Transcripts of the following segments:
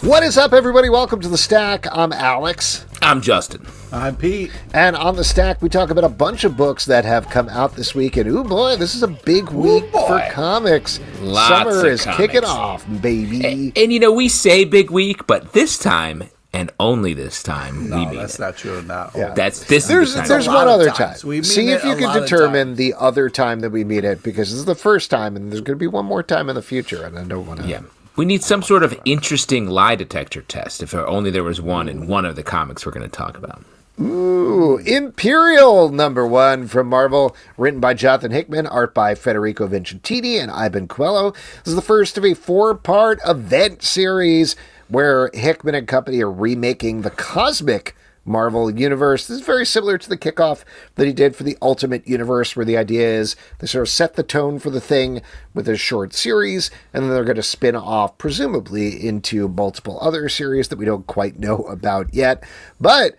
What is up, everybody? Welcome to The Stack. I'm Alex. I'm Justin. I'm Pete. And on The Stack, we talk about a bunch of books that have come out this week. And, ooh, boy, this is a big week for comics. Summer is kicking off, baby. And, you know, we say big week, but this time, and only this time, we mean that's it. not true. Not Yeah. There's one other time. See if you can can determine the other time that we meet it, because this is the first time, and there's going to be one more time in the future, and I don't want to... Yeah. We need some sort of interesting lie detector test, if only there was one in one of the comics we're going to talk about. Ooh, Imperial #1 from Marvel, written by Jonathan Hickman, art by Federico Vincentini and Iban Coello. This is the first of a 4-part event series where Hickman and company are remaking the cosmic Marvel universe. This is very similar to the kickoff that he did for the Ultimate Universe, where the idea is they sort of set the tone for the thing with a short series, and then they're going to spin off, presumably, into multiple other series that we don't quite know about yet. But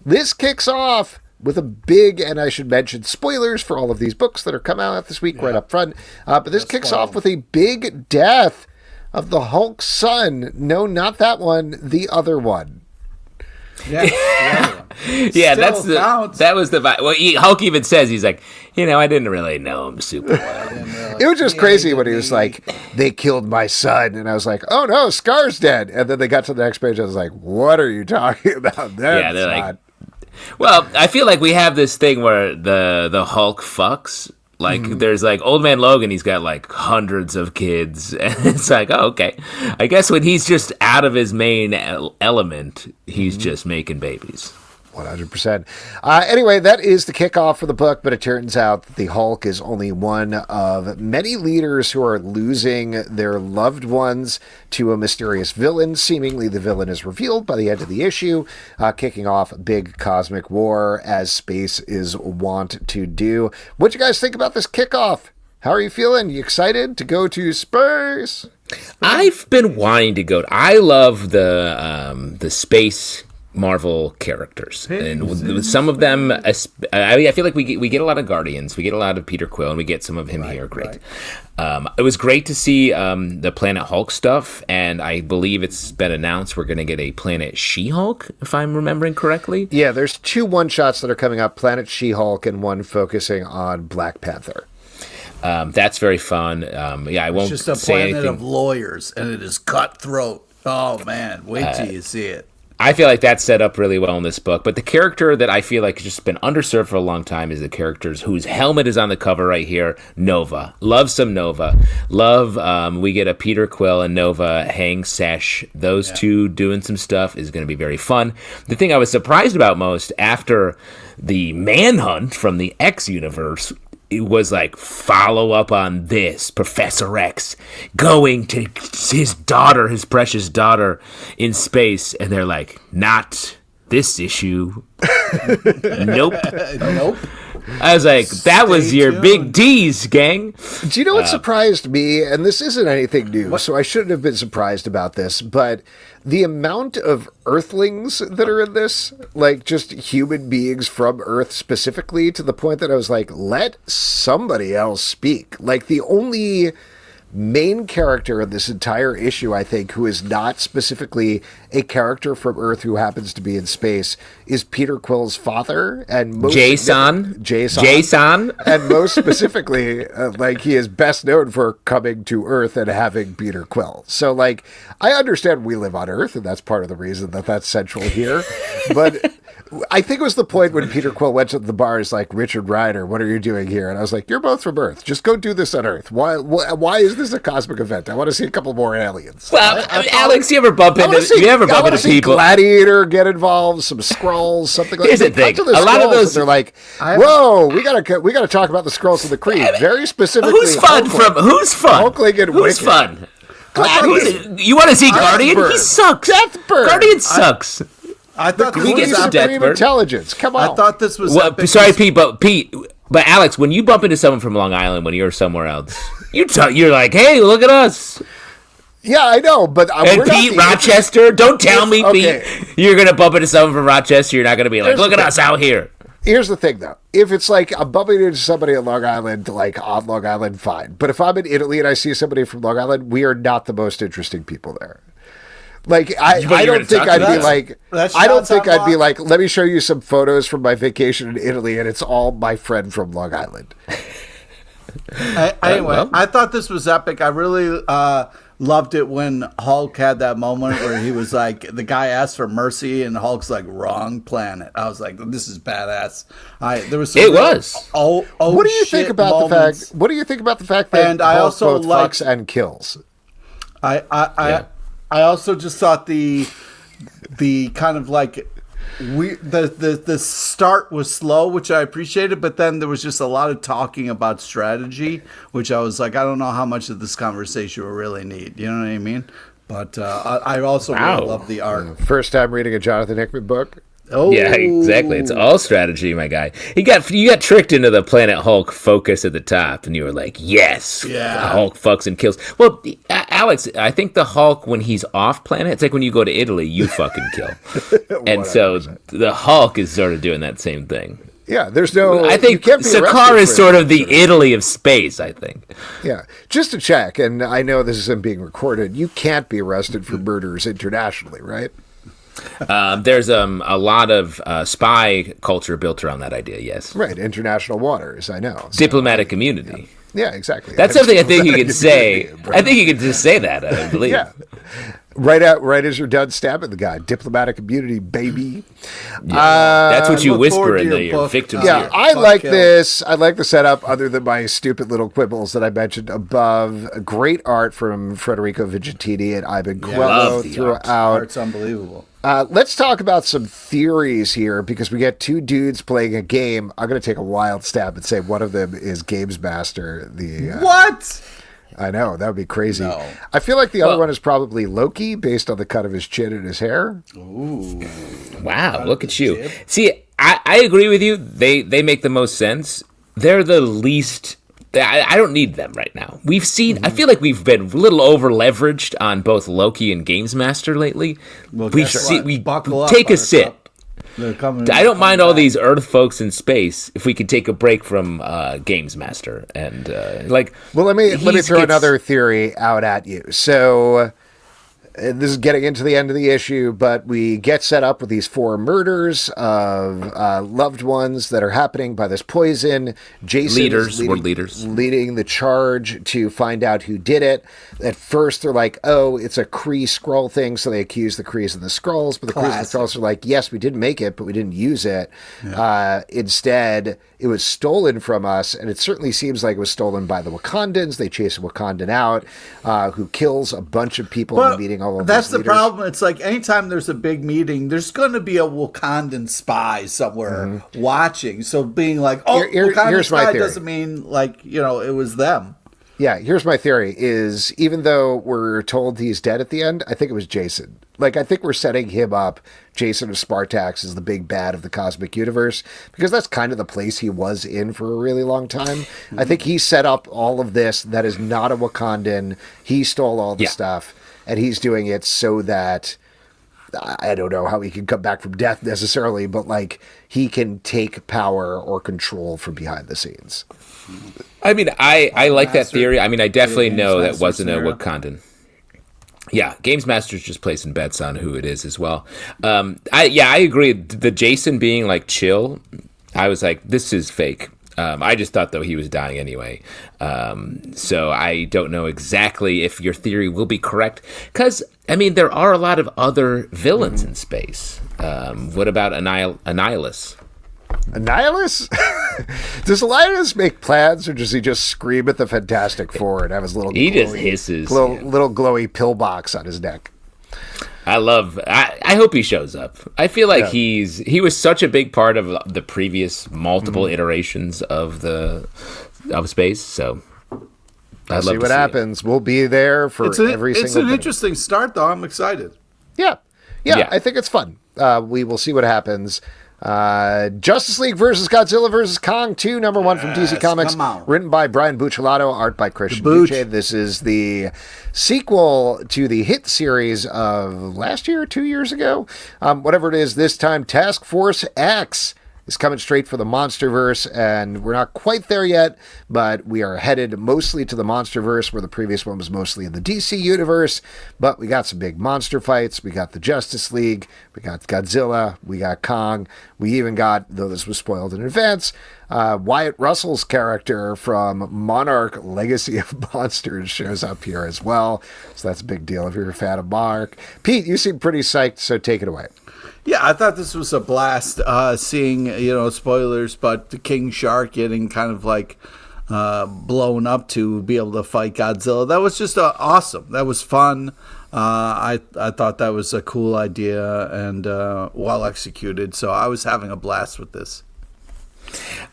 this kicks off with a big, and I should mention spoilers for all of these books that are coming out this week right up front, but this kicks off with a big death of the Hulk's son. No, not that one, the other one. Yeah, the other one. Yeah, Still that was the vibe. Well, Hulk even says, he's like, you know, I didn't really know him super well. It was just crazy when he was like, they killed my son. And I was like, oh no, Scar's dead. And then they got to the next page. I was like, what are you talking about? That's they're like, well, I feel like we have this thing where the Hulk fucks. Like, there's like Old Man Logan, he's got like hundreds of kids. And it's like, oh, okay. I guess when he's just out of his main element, he's just making babies. 100%. Anyway, that is the kickoff for the book, but it turns out that the Hulk is only one of many leaders who are losing their loved ones to a mysterious villain. Seemingly, the villain is revealed by the end of the issue, kicking off a big cosmic war, as space is wont to do. What do you guys think about this kickoff? How are you feeling? You excited to go to space? I've been wanting to go. I love the space Marvel characters, and with some of them, I feel like we get a lot of Guardians, we get a lot of Peter Quill, and we get some of him here. Great. It was great to see the Planet Hulk stuff, and I believe it's been announced we're going to get a Planet She-Hulk, if I'm remembering correctly. Yeah, there's 2 one-shots that are coming up, Planet She-Hulk and one focusing on Black Panther. That's very fun. I won't say anything. It's just a planet of lawyers, and it is cutthroat. Oh man, wait till you see it. I feel like that's set up really well in this book, but the character that I feel like has just been underserved for a long time is the characters whose helmet is on the cover right here, Nova. Love some Nova. We get a Peter Quill and Nova hang sesh. Those two doing some stuff is going to be very fun. The thing I was surprised about most after the manhunt from the X universe, it was like, follow up on this. Professor X going to his daughter, his precious daughter, in space. And they're like, not this issue. Nope. I was like, that was your big D's, gang. Do you know what surprised me? And this isn't anything new, so I shouldn't have been surprised about this, but the amount of Earthlings that are in this, like just human beings from Earth specifically, to the point that I was like, let somebody else speak. Like, the only main character in this entire issue, I think, who is not specifically a character from Earth who happens to be in space, is Peter Quill's father, and Jason, and most specifically, like, he is best known for coming to Earth and having Peter Quill. So, like, I understand we live on Earth, and that's part of the reason that that's central here, but I think it was the point when Peter Quill went to the bar, is like, Richard Rider, what are you doing here? And I was like, you're both from Earth. Just go do this on Earth. Why is this a cosmic event? I want to see a couple more aliens. Well, Alex, you ever bump into people? Gladiator get involved, some Skrulls, something like that. Here's the thing. A lot of those, they're like, whoa, we gotta talk about the Skrulls of the Creed. Very specifically. Who's fun? Hulkling and who's Wicked. fun? You want to see Guardian? He sucks. Deathbird. Guardian sucks. I thought we get some Supreme Intelligence. Come on. I thought this was. Well, sorry, Pete, but Alex, when you bump into someone from Long Island when you're somewhere else, you're like, hey, look at us. Yeah, I know, but and Pete, Rochester, don't tell me, Pete, you're gonna bump into someone from Rochester. You're not gonna be like, look at us out here. Here's the thing, though. If it's like I'm bumping into somebody on Long Island, like on Long Island, fine. But if I'm in Italy and I see somebody from Long Island, we are not the most interesting people there. Like I don't think I'd be like let me show you some photos from my vacation in Italy, and it's all my friend from Long Island. Anyway, I thought this was epic. I really loved it when Hulk had that moment where he was like, the guy asked for mercy, and Hulk's like, wrong planet. I was like, this is badass. What do you think about the fact? What do you think about the fact that and Hulk I also both like, fucks and kills? I also just thought the kind of like the start was slow, which I appreciated, but then there was just a lot of talking about strategy, which I was like, I don't know how much of this conversation we really need. You know what I mean? But I also really love the art. First time reading a Jonathan Hickman book. Oh, yeah, exactly. It's all strategy, my guy. You got tricked into the Planet Hulk focus at the top, and you were like, yes, Hulk fucks and kills. Well, Alex, I think the Hulk, when he's off planet, it's like when you go to Italy, you fucking kill. And so the Hulk is sort of doing that same thing. Yeah, there's no... I think Sakaar is sort of the Italy of space, I think. Yeah, just to check, and I know this isn't being recorded, you can't be arrested for murders internationally, right? There's a lot of spy culture built around that idea, yes. Right, international waters, I know. Diplomatic immunity. Yeah, exactly. That's something I think you can say. I think you can just say that, I believe. Yeah. Right as you're done stabbing the guy. Diplomatic immunity, baby. Yeah. That's what you whisper in your victim's ear. Yeah, I like this. I like the setup, other than my stupid little quibbles that I mentioned above. Great art from Federico Vincentini and Iban Coello throughout. Art's unbelievable. Let's talk about some theories here, because we get two dudes playing a game. I'm going to take a wild stab and say one of them is Games Master. What? I know, that would be crazy. No. I feel like the other one is probably Loki, based on the cut of his chin and his hair. Ooh. Wow, look at you. See, I agree with you. They make the most sense. They're the least... I don't need them right now. We've seen... I feel like we've been a little over-leveraged on both Loki and Games Master lately. Well, we take a sit. I don't mind all these Earth folks in space if we could take a break from Games Master and Well, let me throw another theory out at you. So this is getting into the end of the issue, but we get set up with these 4 murders of loved ones that are happening by this poison. Jason is leading the charge to find out who did it. At first, they're like, oh, it's a Kree Skrull thing, so they accuse the Krees and the Skrulls, but the Krees and the Skrulls are like, yes, we did make it, but we didn't use it. Yeah. Instead, it was stolen from us, and it certainly seems like it was stolen by the Wakandans. They chase a Wakandan out, who kills a bunch of people in the meeting. That's the problem. It's like anytime there's a big meeting, there's going to be a Wakandan spy somewhere watching. So being like, oh, Wakandan spy doesn't mean like, it was them. Yeah, here's my theory is even though we're told he's dead at the end, I think it was Jason. Like, I think we're setting him up, Jason of Spartax, as the big bad of the cosmic universe, because that's kind of the place he was in for a really long time. I think he set up all of this. That is not a Wakandan. He stole all the stuff, and he's doing it so that, I don't know how he can come back from death necessarily, but like he can take power or control from behind the scenes. I mean, I like that theory. I mean, I definitely know that wasn't a Wakandan. Yeah, Games Master's just placing bets on who it is as well. I agree. The Jason being like chill, I was like, this is fake. I just thought, though, he was dying anyway. So I don't know exactly if your theory will be correct. Because, I mean, there are a lot of other villains in space. What about Annihilus? Annihilus? Does Annihilus make plans, or does he just scream at the Fantastic Four and have his little just hisses. Little glowy pillbox on his neck? I hope he shows up. I feel like he was such a big part of the previous multiple iterations of space. So I'll see what happens. We'll be there for every single. It's an interesting start, though. I'm excited. Yeah, I think it's fun. We will see what happens. Justice League versus Godzilla versus Kong 2, number 1 from DC Comics, written by Brian Buccellato, art by Christian Duce. This is the sequel to the hit series of last year, 2 years ago, whatever it is. This time, Task Force X is coming straight for the Monsterverse, and we're not quite there yet, but we are headed mostly to the Monsterverse, where the previous one was mostly in the DC universe. But we got some big monster fights. We got the Justice League. We got Godzilla. We got Kong. We even got, though this was spoiled in advance, Wyatt Russell's character from Monarch Legacy of Monsters shows up here as well. So that's a big deal if you're a fan of Monarch. Pete, you seem pretty psyched, so take it away. Yeah, I thought this was a blast, seeing, spoilers, but the King Shark getting kind of like blown up to be able to fight Godzilla. That was just awesome. That was fun. I thought that was a cool idea and well executed. So I was having a blast with this.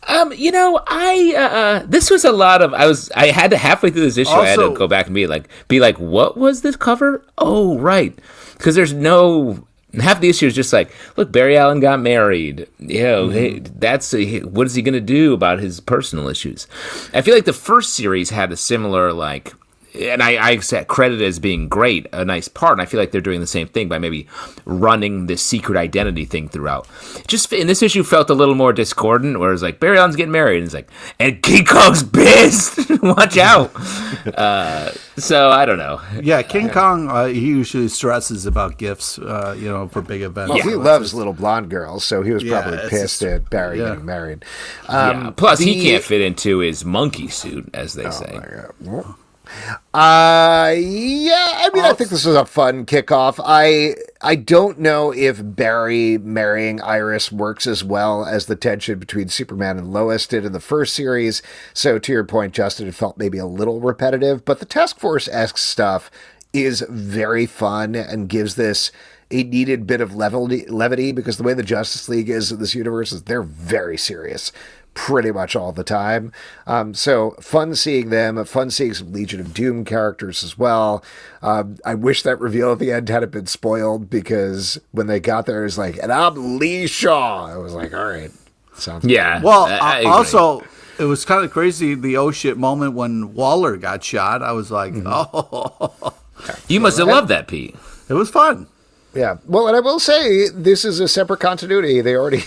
This was a lot of. I had to halfway through this issue. I had to go back and be like, what was this cover? Oh, right, because there's no. Half the issue is just like, look, Barry Allen got married. Hey, what is he going to do about his personal issues? I feel like the first series had a similar, like, and I accept credit as being great, a nice part, and I feel like they're doing the same thing by maybe running this secret identity thing throughout. Just in this issue felt a little more discordant, where it's like, Barry Allen's getting married, and it's like, and King Kong's pissed! Watch out! So, I don't know. Yeah, King Kong, he usually stresses about gifts, for big events. Well, he loves little blonde girls, so he was probably pissed at Barry getting married. Plus, he can't fit into his monkey suit, as they say. I think this was a fun kickoff. I don't know if Barry marrying Iris works as well as the tension between Superman and Lois did in the first series. So to your point, Justin, it felt maybe a little repetitive, but the Task Force-esque stuff is very fun and gives this a needed bit of levity, because the way the Justice League is in this universe is they're very serious pretty much all the time. So fun seeing them, fun seeing some Legion of Doom characters as well. I wish that reveal at the end hadn't been spoiled, because when they got there, it was like, and I'm Lee Shaw. I was like, all right. Sounds yeah. Good. Well, also, it was kind of crazy, the oh shit moment when Waller got shot. I was like, oh. You must have loved that, Pete. It was fun. Yeah. Well, and I will say, this is a separate continuity. They already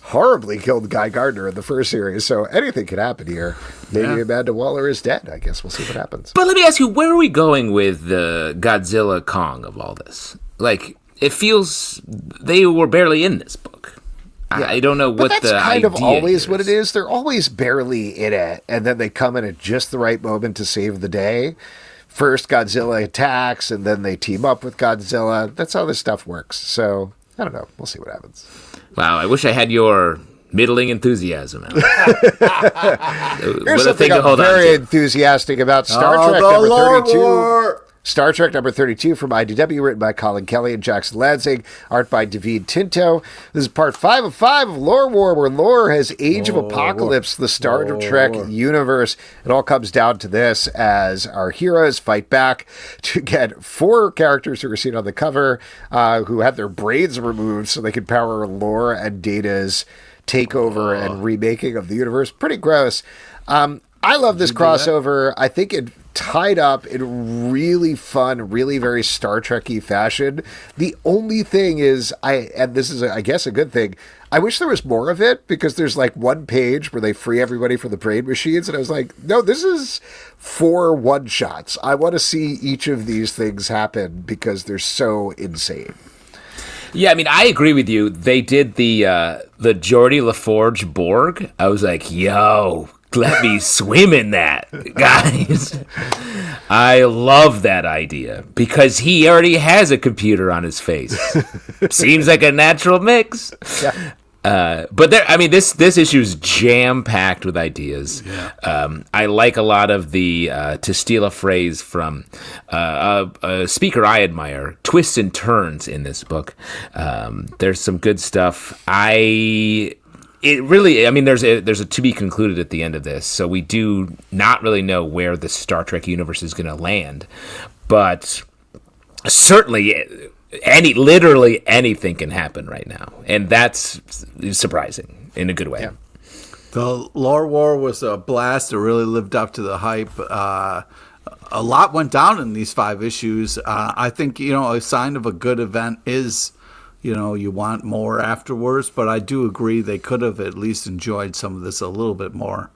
horribly killed Guy Gardner in the first series, so anything could happen here. Maybe Amanda Waller is dead. I guess we'll see what happens. But let me ask you, where are we going with the Godzilla Kong of all this? Like, it feels they were barely in this book. Yeah. I don't know what the idea is. That's kind of always what it is. They're always barely in it, and then they come in at just the right moment to save the day. First, Godzilla attacks, and then they team up with Godzilla. That's how this stuff works. So, I don't know. We'll see what happens. Wow, I wish I had your middling enthusiasm. Here's something I'm very enthusiastic about. Star Trek number 32. Star Trek number 32 from IDW, written by Colin Kelly and Jackson Lanzing, art by Davide Tinto. This is part 5 of 5 of Lore War, where Lore has Age of Apocalypse, the Star Trek universe. It all comes down to this as our heroes fight back to get 4 characters who are seen on the cover who had their brains removed so they could power Lore and Data's takeover and remaking of the universe. Pretty gross. I love this crossover. I think it tied up in really fun, really very Star Trek-y fashion. The only thing is, and this is, I guess, a good thing, I wish there was more of it, because there's like one page where they free everybody from the brain machines, and I was like, no, this is 4 one-shots. I want to see each of these things happen, because they're so insane. Yeah, I mean, I agree with you. They did the Geordi LaForge Borg. I was like, yo, let me swim in that, guys. I love that idea, because he already has a computer on his face. Seems like a natural mix. Yeah. But this issue is jam-packed with ideas. Yeah. I like a lot of the, to steal a phrase from a speaker I admire, twists and turns in this book. There's some good stuff. There's a to be concluded at the end of this, so we do not really know where the Star Trek universe is going to land, but certainly literally anything can happen right now, and that's surprising in a good way. Yeah. The Lore War was a blast. It really lived up to the hype. A lot went down in these 5 issues. I think, a sign of a good event is, you want more afterwards. But I do agree they could have at least enjoyed some of this a little bit more.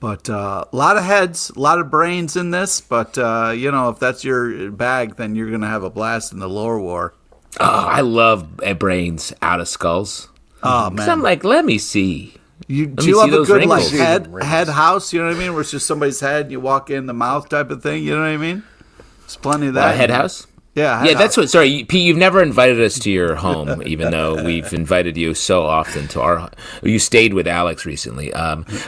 But a lot of heads, a lot of brains in this. But, if that's your bag, then you're going to have a blast in the lore war. Oh, I love brains out of skulls. Oh, man. I'm like, let me see. Do you have a good wrinkles. head house? You know what I mean? Where it's just somebody's head, you walk in the mouth type of thing. You know what I mean? There's plenty of that. Head house? Yeah, that's what. Sorry, Pete. You've never invited us to your home, even though we've invited you so often to our. You stayed with Alex recently.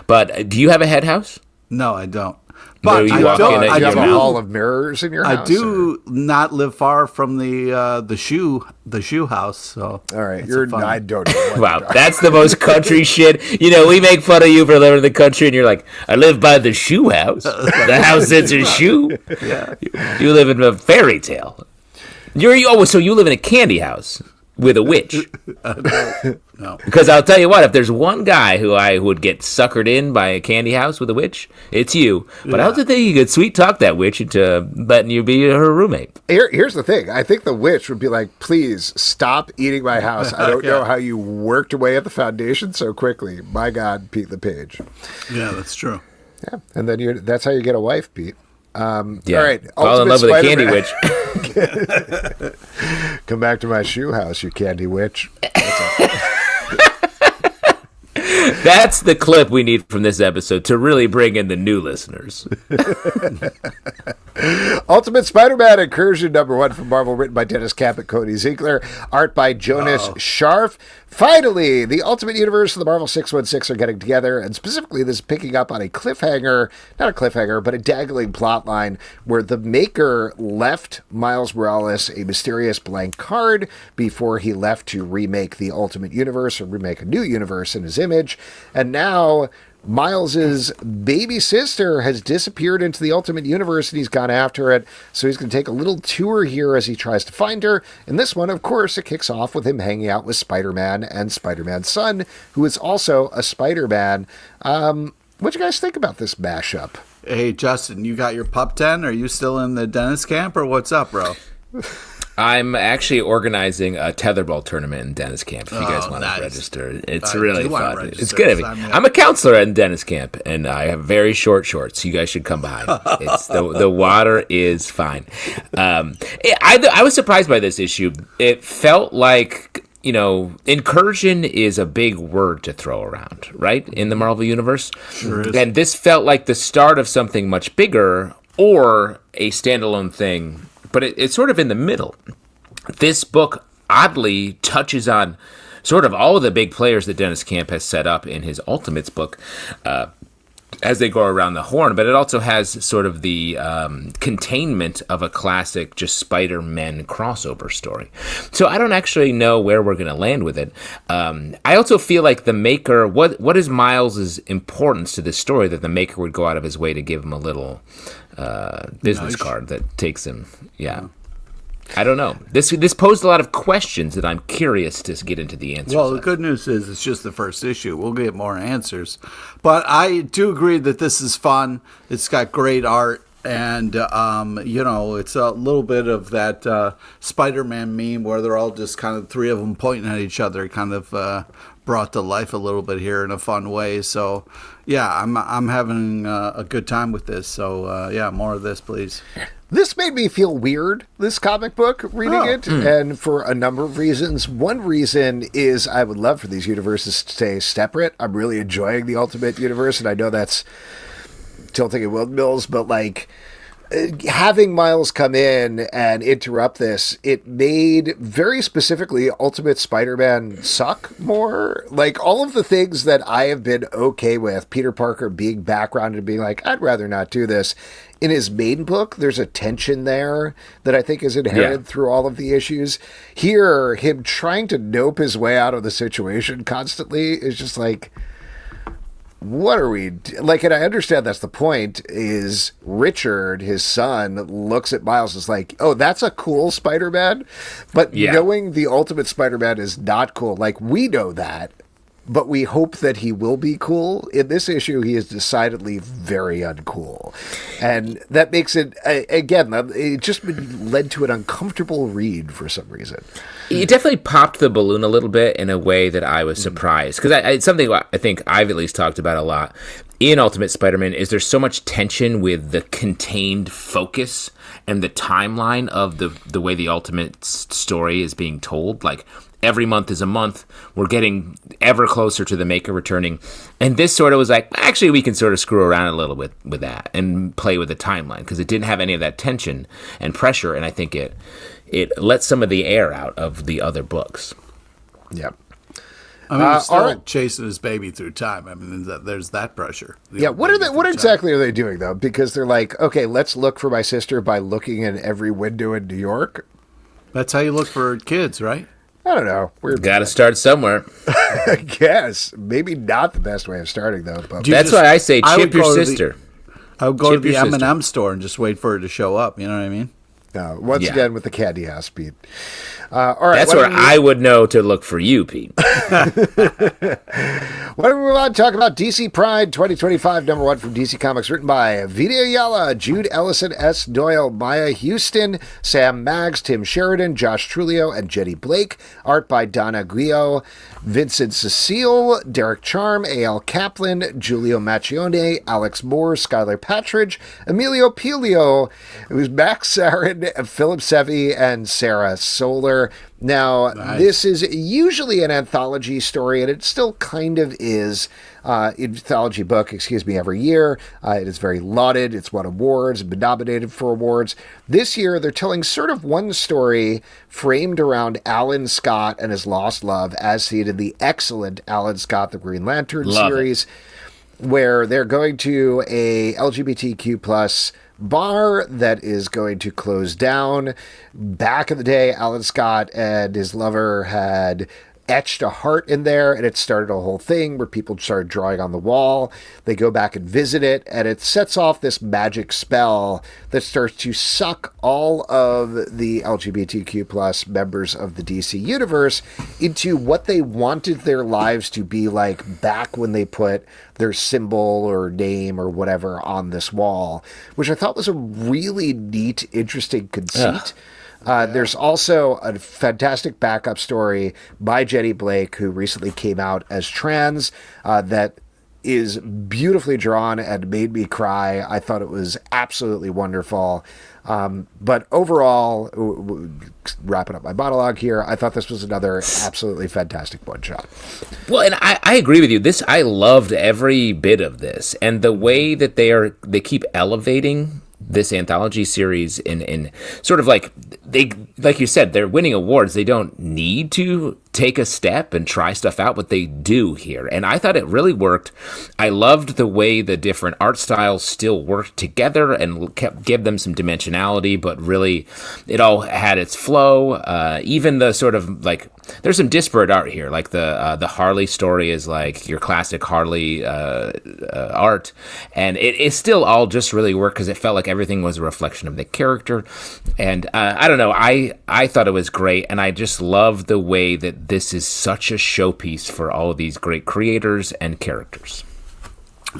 But do you have a head house? No, I don't. But you I have a hall of mirrors in your house. I do not live far from the shoe house. So all right, I don't. Wow, that's the most country shit. We make fun of you for living in the country, and you're like, I live by the shoe house, the house that's a shoe. Yeah, you live in a fairy tale. So you live in a candy house with a witch. No. Because I'll tell you what, if there's one guy who I would get suckered in by a candy house with a witch, it's you. But I also think you could sweet talk that witch into letting you be her roommate. Here's the thing. I think the witch would be like, please stop eating my house. I don't know how you worked away at the foundation so quickly. My God, Pete LePage. Yeah, that's true. Yeah, and then that's how you get a wife, Pete. All right. Fall in love with a candy witch. Come back to my shoe house, you candy witch. That's the clip we need from this episode to really bring in the new listeners. Ultimate Spider-Man Incursion #1 from Marvel, written by Deniz and Cody Ziglar, art by Jonas Scharf. Finally, the Ultimate Universe and the Marvel 616 are getting together, and specifically this is picking up on a cliffhanger, not a cliffhanger, but a dangling plotline where the Maker left Miles Morales a mysterious blank card before he left to remake the Ultimate Universe, or remake a new universe in his image, and now Miles's baby sister has disappeared into the Ultimate Universe, and he's gone after it. So he's going to take a little tour here as he tries to find her. In this one, of course, it kicks off with him hanging out with Spider-Man and Spider-Man's son, who is also a Spider-Man. What do you guys think about this mashup? Hey, Justin, you got your pup 10? Are you still in the Deniz camp, or what's up, bro? I'm actually organizing a tetherball tournament in Deniz Camp. If you guys want to register, it's really fun. It's good. I'm a counselor in Deniz Camp, and I have very short shorts. You guys should come by. It's the water is fine. I was surprised by this issue. It felt like, incursion is a big word to throw around, right, in the Marvel Universe. Sure is. And this felt like the start of something much bigger, or a standalone thing. But it's sort of in the middle. This book oddly touches on sort of all of the big players that Deniz Camp has set up in his Ultimates book as they go around the horn. But it also has sort of the containment of a classic just Spider-Man crossover story. So I don't actually know where we're going to land with it. I also feel like the Maker, what is Miles' importance to this story that the Maker would go out of his way to give him a little business card that takes him. Yeah. I don't know. This posed a lot of questions that I'm curious to get into the answers. Well, the good news is it's just the first issue. We'll get more answers. But I do agree that this is fun. It's got great art. And, it's a little bit of that Spider-Man meme where they're all just kind of three of them pointing at each other, kind of brought to life a little bit here in a fun way. So, yeah, I'm having a good time with this. So, more of this, please. This made me feel weird, this comic book, reading it, and for a number of reasons. One reason is I would love for these universes to stay separate. I'm really enjoying the Ultimate Universe, and I know that's tilting at windmills, but having Miles come in and interrupt this, it made very specifically Ultimate Spider-Man suck more. All of the things that I have been okay with, Peter Parker being background and being like, I'd rather not do this. In his main book, there's a tension there that I think is inherited through all of the issues. Here, him trying to nope his way out of the situation constantly is just what are we and I understand that's the point, is Richard, his son, looks at Miles as like, oh, that's a cool Spider-Man, but knowing the Ultimate Spider-Man is not cool, we know that, but we hope that he will be cool. In this issue, he is decidedly very uncool. And that makes it, again, it just led to an uncomfortable read for some reason. It definitely popped the balloon a little bit in a way that I was surprised. Because it's something I think I've at least talked about a lot in Ultimate Spider-Man is there's so much tension with the contained focus and the timeline of the way the Ultimate story is being told. Like, every month is a month. We're getting ever closer to the Maker returning. And this sort of was like, actually, we can sort of screw around a little bit with that and play with the timeline because it didn't have any of that tension and pressure. And I think it let some of the air out of the other books. Yep. I mean, he's still chasing his baby through time. I mean, there's that pressure. What exactly are they doing, though? Because they're like, okay, let's look for my sister by looking in every window in New York. That's how you look for kids, right? I don't know. Got to start somewhere. I guess. Maybe not the best way of starting, though. But that's why I say chip your sister. I would go to the M&M store and just wait for her to show up. You know what I mean? Once again, with the candy house, Pete. All right. That's where I would know to look for you, Pete. Why don't we move on and talk about DC Pride 2025, number 1 from DC Comics, written by Vita Ayala, Jude Ellison, S. Doyle, Maya Houston, Sam Maggs, Tim Sheridan, Josh Trujillo, and Jenny Blake. Art by Don Aguillo, Vincent Cecil, Derek Charm, A.L. Kaplan, Giulio Macaione, Alex Moore, Skylar Patridge, Emilio Pilio. It was Max Sarin, Philip Sevi, and Sarah Solar. Now, This is usually an anthology story, and it still kind of is anthology book, every year. It is very lauded. It's won awards, been nominated for awards. This year, they're telling sort of one story framed around Alan Scott and his lost love, as seen in the excellent Alan Scott, the Green Lantern series, where they're going to a LGBTQ plus bar that is going to close down. Back in the day, Alan Scott and his lover had etched a heart in there, and it started a whole thing where people started drawing on the wall. They go back and visit it, and it sets off this magic spell that starts to suck all of the LGBTQ plus members of the DC universe into what they wanted their lives to be like back when they put their symbol or name or whatever on this wall, which I thought was a really neat, interesting conceit. There's also a fantastic backup story by Jenny Blake, who recently came out as trans, that is beautifully drawn and made me cry. I thought it was absolutely wonderful. But overall, wrapping up my monologue here, I thought this was another absolutely fantastic one-shot. Well, and I agree with you. I loved every bit of this, and the way that they keep elevating this anthology series in sort of like you said, they're winning awards. They don't need to take a step and try stuff out, but they do here. And I thought it really worked. I loved the way the different art styles still worked together and give them some dimensionality, but really it all had its flow. Even the sort of like, there's some disparate art here. Like the Harley story is like your classic Harley art. And it still all just really worked because it felt like everything was a reflection of the character. And I don't know, I thought it was great. And I just love the way that this is such a showpiece for all of these great creators and characters.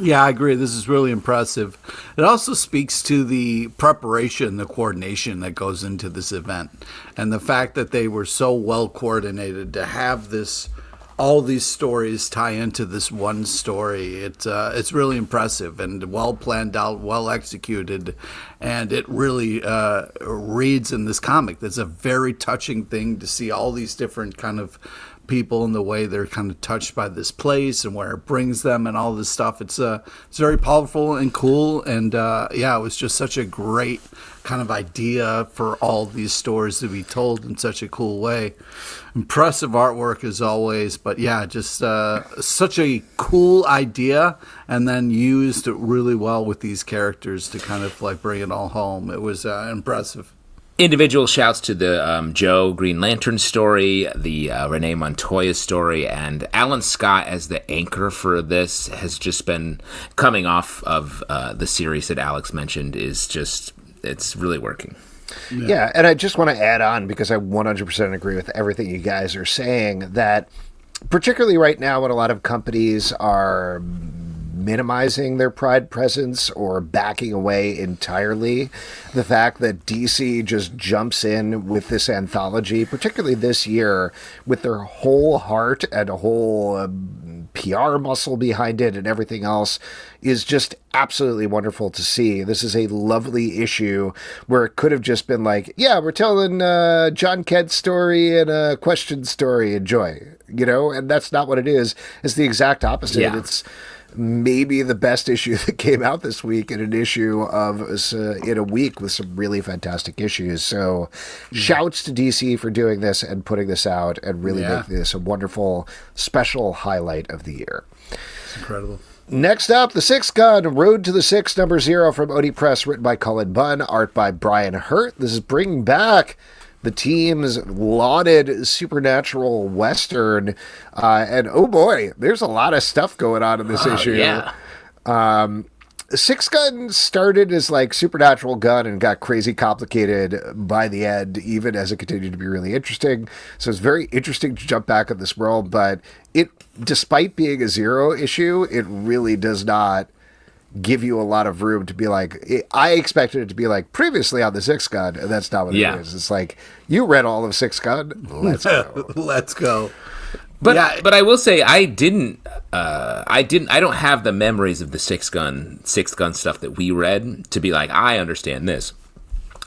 Yeah, I agree. This is really impressive. It also speaks to the preparation, the coordination that goes into this event, and the fact that they were so well coordinated to have this, all these stories tie into this one story. It's really impressive and well planned out, well executed, and it really reads in this comic. That's a very touching thing to see all these different kind of people and the way they're kind of touched by this place and where it brings them and all this stuff. It's very powerful and cool, and it was just such a great kind of idea for all these stories to be told in such a cool way. Impressive artwork as always, but yeah, just such a cool idea, and then used really well with these characters to kind of like bring it all home. It was impressive. Individual shouts to the Joe Green Lantern story, the Renee Montoya story, and Alan Scott as the anchor for this has just been coming off of the series that Alex mentioned. It's really working. Yeah, and I just want to add on, because I 100% agree with everything you guys are saying, that particularly right now when a lot of companies are minimizing their Pride presence or backing away entirely, the fact that DC just jumps in with this anthology, particularly this year, with their whole heart and a whole PR muscle behind it and everything else, is just absolutely wonderful to see. This is a lovely issue where it could have just been like, yeah, we're telling John Kent's story and a question story, enjoy, and that's not what it is. It's the exact opposite. Yeah. It's maybe the best issue that came out this week, in an issue of in a week with some really fantastic issues. So shouts to DC for doing this and putting this out and really making this a wonderful special highlight of the year. It's incredible. Next up, The Sixth Gun, Road to the Six, #0 from Odie Press, written by Collin Bunn, art by Brian Hurt. This is bringing back the team's lauded supernatural Western. And oh boy, there's a lot of stuff going on in this issue. Yeah. Six Gun started as like Supernatural Gun and got crazy complicated by the end, even as it continued to be really interesting. So it's very interesting to jump back in this world, but it, despite being a 0 issue, it really does not give you a lot of room to be like, I expected it to be like previously on the Sixth Gun, and that's not what it is. It's like, you read all of Sixth Gun, let's go. Let's go. But I will say I don't have the memories of the Sixth Gun stuff that we read to be like, I understand this.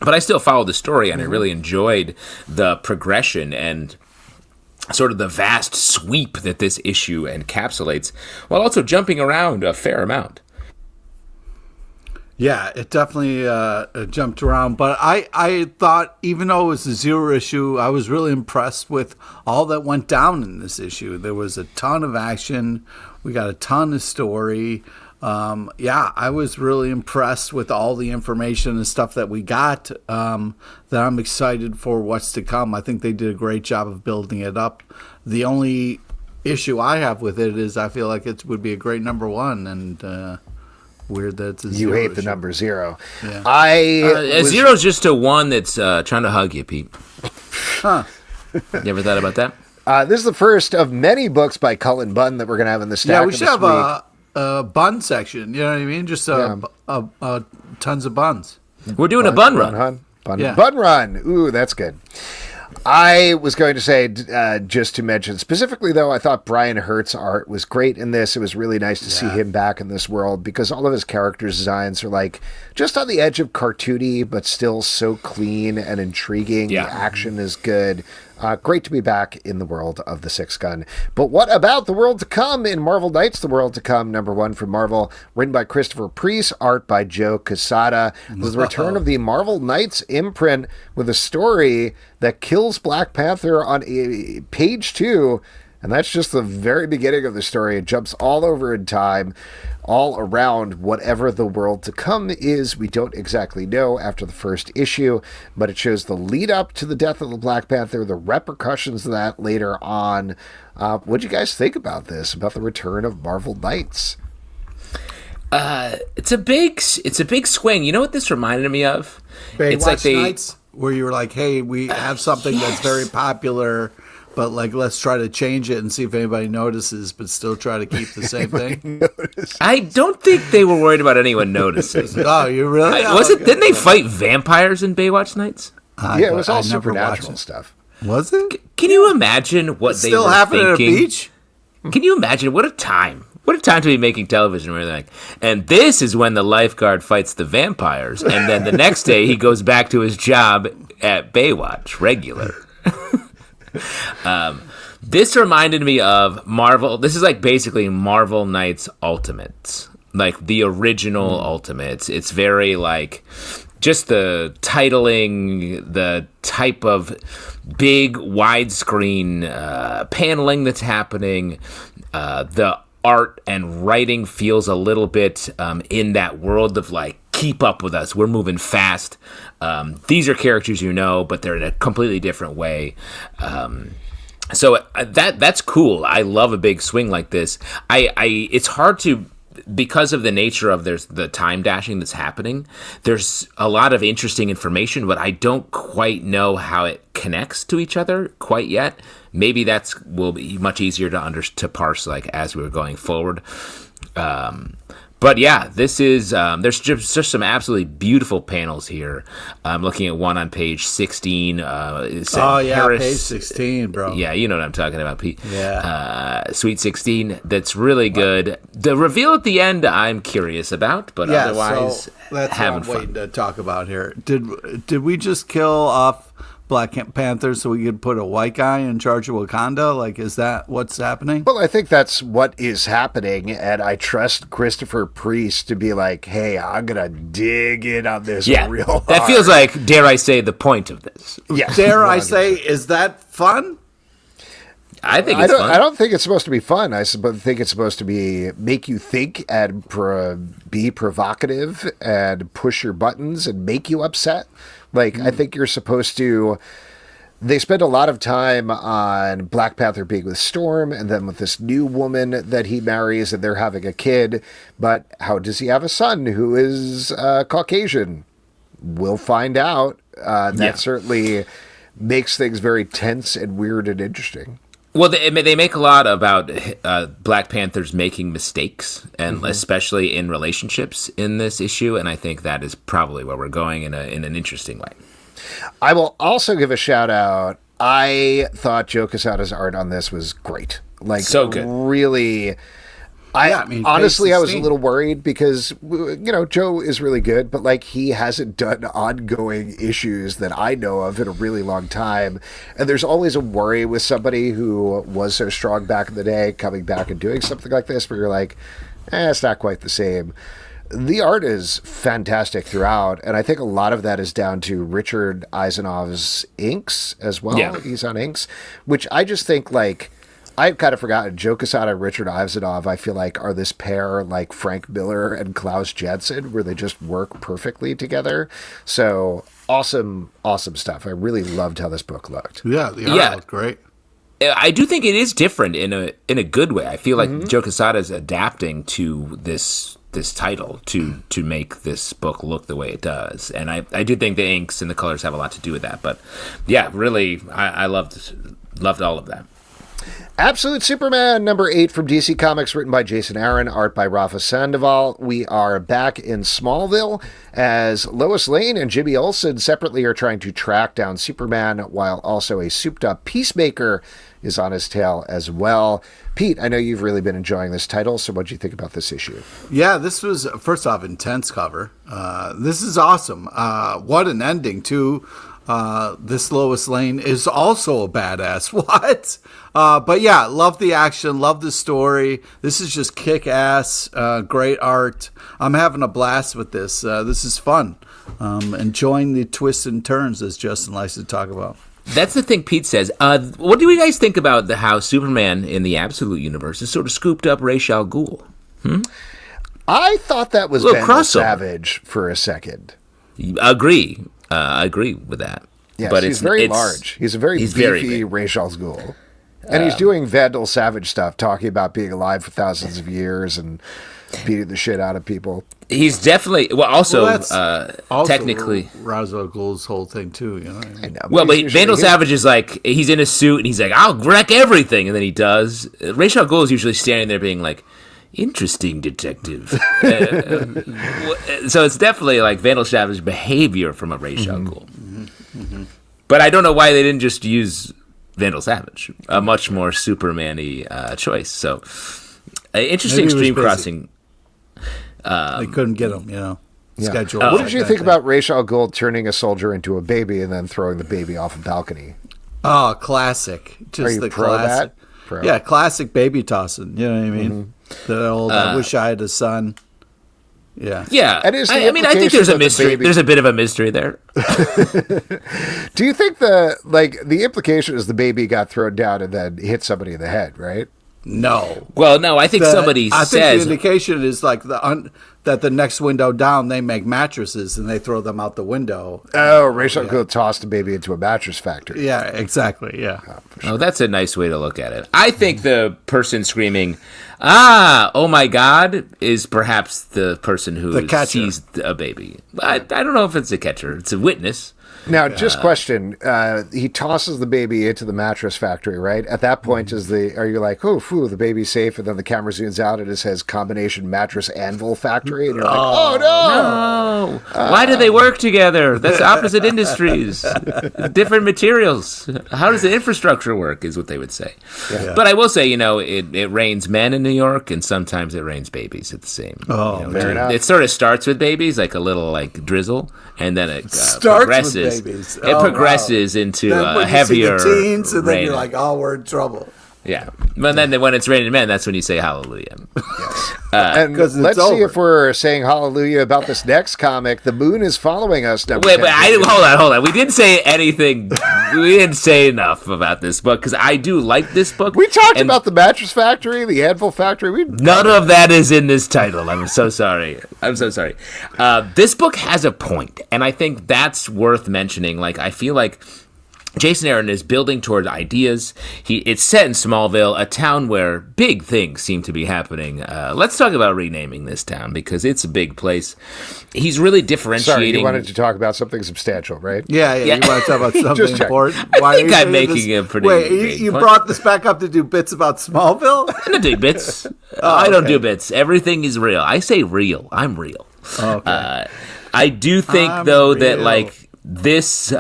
But I still followed the story, and I really enjoyed the progression and sort of the vast sweep that this issue encapsulates, while also jumping around a fair amount. Yeah, it definitely jumped around. But I thought, even though it was a 0 issue, I was really impressed with all that went down in this issue. There was a ton of action. We got a ton of story. I was really impressed with all the information and stuff that we got, that I'm excited for what's to come. I think they did a great job of building it up. The only issue I have with it is I feel like it would be a great #1, and weird that it's a 0 You hate issue. the number 0. Yeah. A 0 is just a 1 that's trying to hug you, Pete. Huh. You ever thought about that? This is the first of many books by Collin Bunn that we're going to have in the stack. Yeah, we should have a bun section. You know what I mean? Just tons of buns. We're doing a bun run. Bun run. Ooh, that's good. I was going to say, just to mention specifically, though, I thought Brian Hurt's art was great in this. It was really nice to see him back in this world, because all of his characters' designs are like just on the edge of cartoony, but still so clean and intriguing. Yeah. The action is good. Great to be back in the world of the Sixth Gun. But what about the world to come in Marvel Knights? The World to Come, #1 from Marvel, written by Christopher Priest, art by Joe Quesada. This is the return of the Marvel Knights imprint with a story that kills Black Panther on page 2. And that's just the very beginning of the story. It jumps all over in time, all around whatever the world to come is. We don't exactly know after the first issue, but it shows the lead up to the death of the Black Panther, the repercussions of that later on. What do you guys think about this, about the return of Marvel Knights? It's a big swing. You know what this reminded me of? It's like Nights, where you were like, hey, we have something that's very popular, but like, let's try to change it and see if anybody notices, but still try to keep the same thing. I don't think they were worried about anyone noticing. Oh, you really? Didn't they fight vampires in Baywatch Nights? It was all supernatural stuff. Was it? Can you imagine what they still were happening thinking? at a beach? Can you imagine what a time? What a time to be making television where they're like, and this is when the lifeguard fights the vampires, and then the next day he goes back to his job at Baywatch, regular. This reminded me of Marvel. This is like basically Marvel Knights Ultimates, like the original Ultimates. It's very like just the titling, the type of big widescreen paneling that's happening, the art and writing feels a little bit in that world of like, keep up with us, we're moving fast. These are characters you know, but they're in a completely different way. So that's cool. I love a big swing like this. It's hard to because of the nature of the time dashing that's happening, there's a lot of interesting information, but I don't quite know how it connects to each other quite yet. Maybe will be much easier to parse like as we're going forward. But yeah, this is there's just some absolutely beautiful panels here. I'm looking at one on page 16. Page 16, bro. Yeah, you know what I'm talking about, Pete. Yeah. Sweet 16. That's really good. The reveal at the end, I'm curious about, but otherwise, so that's having what I'm waiting fun. to talk about here. Did we just kill off Black Panther so we could put a white guy in charge of Wakanda? Like, is that what's happening? Well, I think that's what is happening, and I trust Christopher Priest to be like, hey, I'm going to dig in on this real hard. That feels like, dare I say, the point of this. Yeah, dare 100%. I say, is that fun? I think it's fun. I don't think it's supposed to be fun. I think it's supposed to make you think and be provocative and push your buttons and make you upset. Like, I think you're supposed to... They spend a lot of time on Black Panther being with Storm and then with this new woman that he marries and they're having a kid. But how does he have a son who is Caucasian? We'll find out. That certainly makes things very tense and weird and interesting. Well, they make a lot about Black Panthers making mistakes, and especially in relationships in this issue, and I think that is probably where we're going in an interesting way. I will also give a shout out. I thought Joe Quesada's art on this was great. Like, so good. Really... honestly, I was a little worried because, Joe is really good, but like he hasn't done ongoing issues that I know of in a really long time. And there's always a worry with somebody who was so strong back in the day coming back and doing something like this where you're like, it's not quite the same. The art is fantastic throughout, and I think a lot of that is down to Richard Eisenov's inks as well. Yeah. He's on inks, which I just think like... I've kind of forgotten Joe Quesada and Richard Ivanov, I feel like, are this pair like Frank Miller and Klaus Janson, where they just work perfectly together. So awesome stuff. I really loved how this book looked. Yeah, the art looked great. I do think it is different in a good way. I feel like Joe Quesada is adapting to this title to make this book look the way it does. And I do think the inks and the colors have a lot to do with that. But yeah, really, I loved all of that. Absolute Superman, number 8 from DC Comics, written by Jason Aaron, art by Rafa Sandoval. We are back in Smallville as Lois Lane and Jimmy Olsen separately are trying to track down Superman, while also a souped-up Peacemaker is on his tail as well. Pete, I know you've really been enjoying this title, so what do you think about this issue? Yeah, this was, first off, intense cover. This is awesome. What an ending, too. This Lois Lane is also a badass. What? But yeah, love the action, love the story. This is just kick-ass, great art. I'm having a blast with this. This is fun. Enjoying the twists and turns, as Justin likes to talk about. That's the thing Pete says. What do you guys think about how Superman in the Absolute Universe is sort of scooped up Ra's al Ghul? I thought that was Ben Savage for a second. Agree with that. Yes, but he's very large. He's a very beefy Ra's al Ghul. And he's doing Vandal Savage stuff, talking about being alive for thousands of years and beating the shit out of people. He's definitely also technically Ra's al Ghul's whole thing too. You know what I mean? But Vandal Savage is like he's in a suit and he's like, I'll wreck everything, and then he does. Ra's al Ghul is usually standing there being like, interesting detective. So it's definitely like Vandal Savage behavior from a Ra's al Ghul. But I don't know why they didn't just use Vandal Savage, a much more Superman-y choice. So interesting Stream Crossing. They couldn't get him, schedule. What did you think about Ra's al Ghul turning a soldier into a baby and then throwing the baby off a balcony? Oh, classic. Just Are you the pro classic. that? Pro. Yeah, classic baby tossing. You know what I mean? The old, I wish I had a son. Yeah. Yeah. I think there's a mystery. There's a bit of a mystery there. Do you think the implication is the baby got thrown down and then hit somebody in the head, right? No. Well, no, I think somebody I says. think the indication is like that the next window down they make mattresses and they throw them out the window. Oh, Rachel could toss the baby into a mattress factory. Yeah, exactly. Yeah. Oh, that's a nice way to look at it. I think the person screaming, oh my God, is perhaps the person who sees a baby. I don't know if it's a catcher. It's a witness. Now, just question. He tosses the baby into the mattress factory, right? At that point, are you like, oh, phew, the baby's safe, and then the camera zooms out and it says combination mattress anvil factory, and you're like, oh no! Why do they work together? That's opposite industries, different materials. How does the infrastructure work? Is what they would say. Yeah. But I will say, it rains men in New York, and sometimes it rains babies at the same. Fair enough. It sort of starts with babies, like a little drizzle, and then it progresses. It progresses into a heavier teens, and then rain. you're like, oh, we're in trouble. Yeah, but then when it's raining men, that's when you say hallelujah. Yes. And let's see if we're saying hallelujah about this next comic. The moon is following us. Wait, hold on. We didn't say anything. We didn't say enough about this book because I do like this book. We talked about the mattress factory, the anvil factory. None of that is in this title. I'm so sorry. This book has a point, and I think that's worth mentioning. Like, I feel like Jason Aaron is building toward ideas. It's set in Smallville, a town where big things seem to be happening. Let's talk about renaming this town because it's a big place. He's really differentiating. Sorry, you wanted to talk about something substantial, right? Yeah. You want to talk about something important? I think I'm making a pretty Wait, you brought this back up to do bits about Smallville? I don't do bits. I don't do bits. Everything is real. I say real. I'm real. Okay. I do think, though, that like this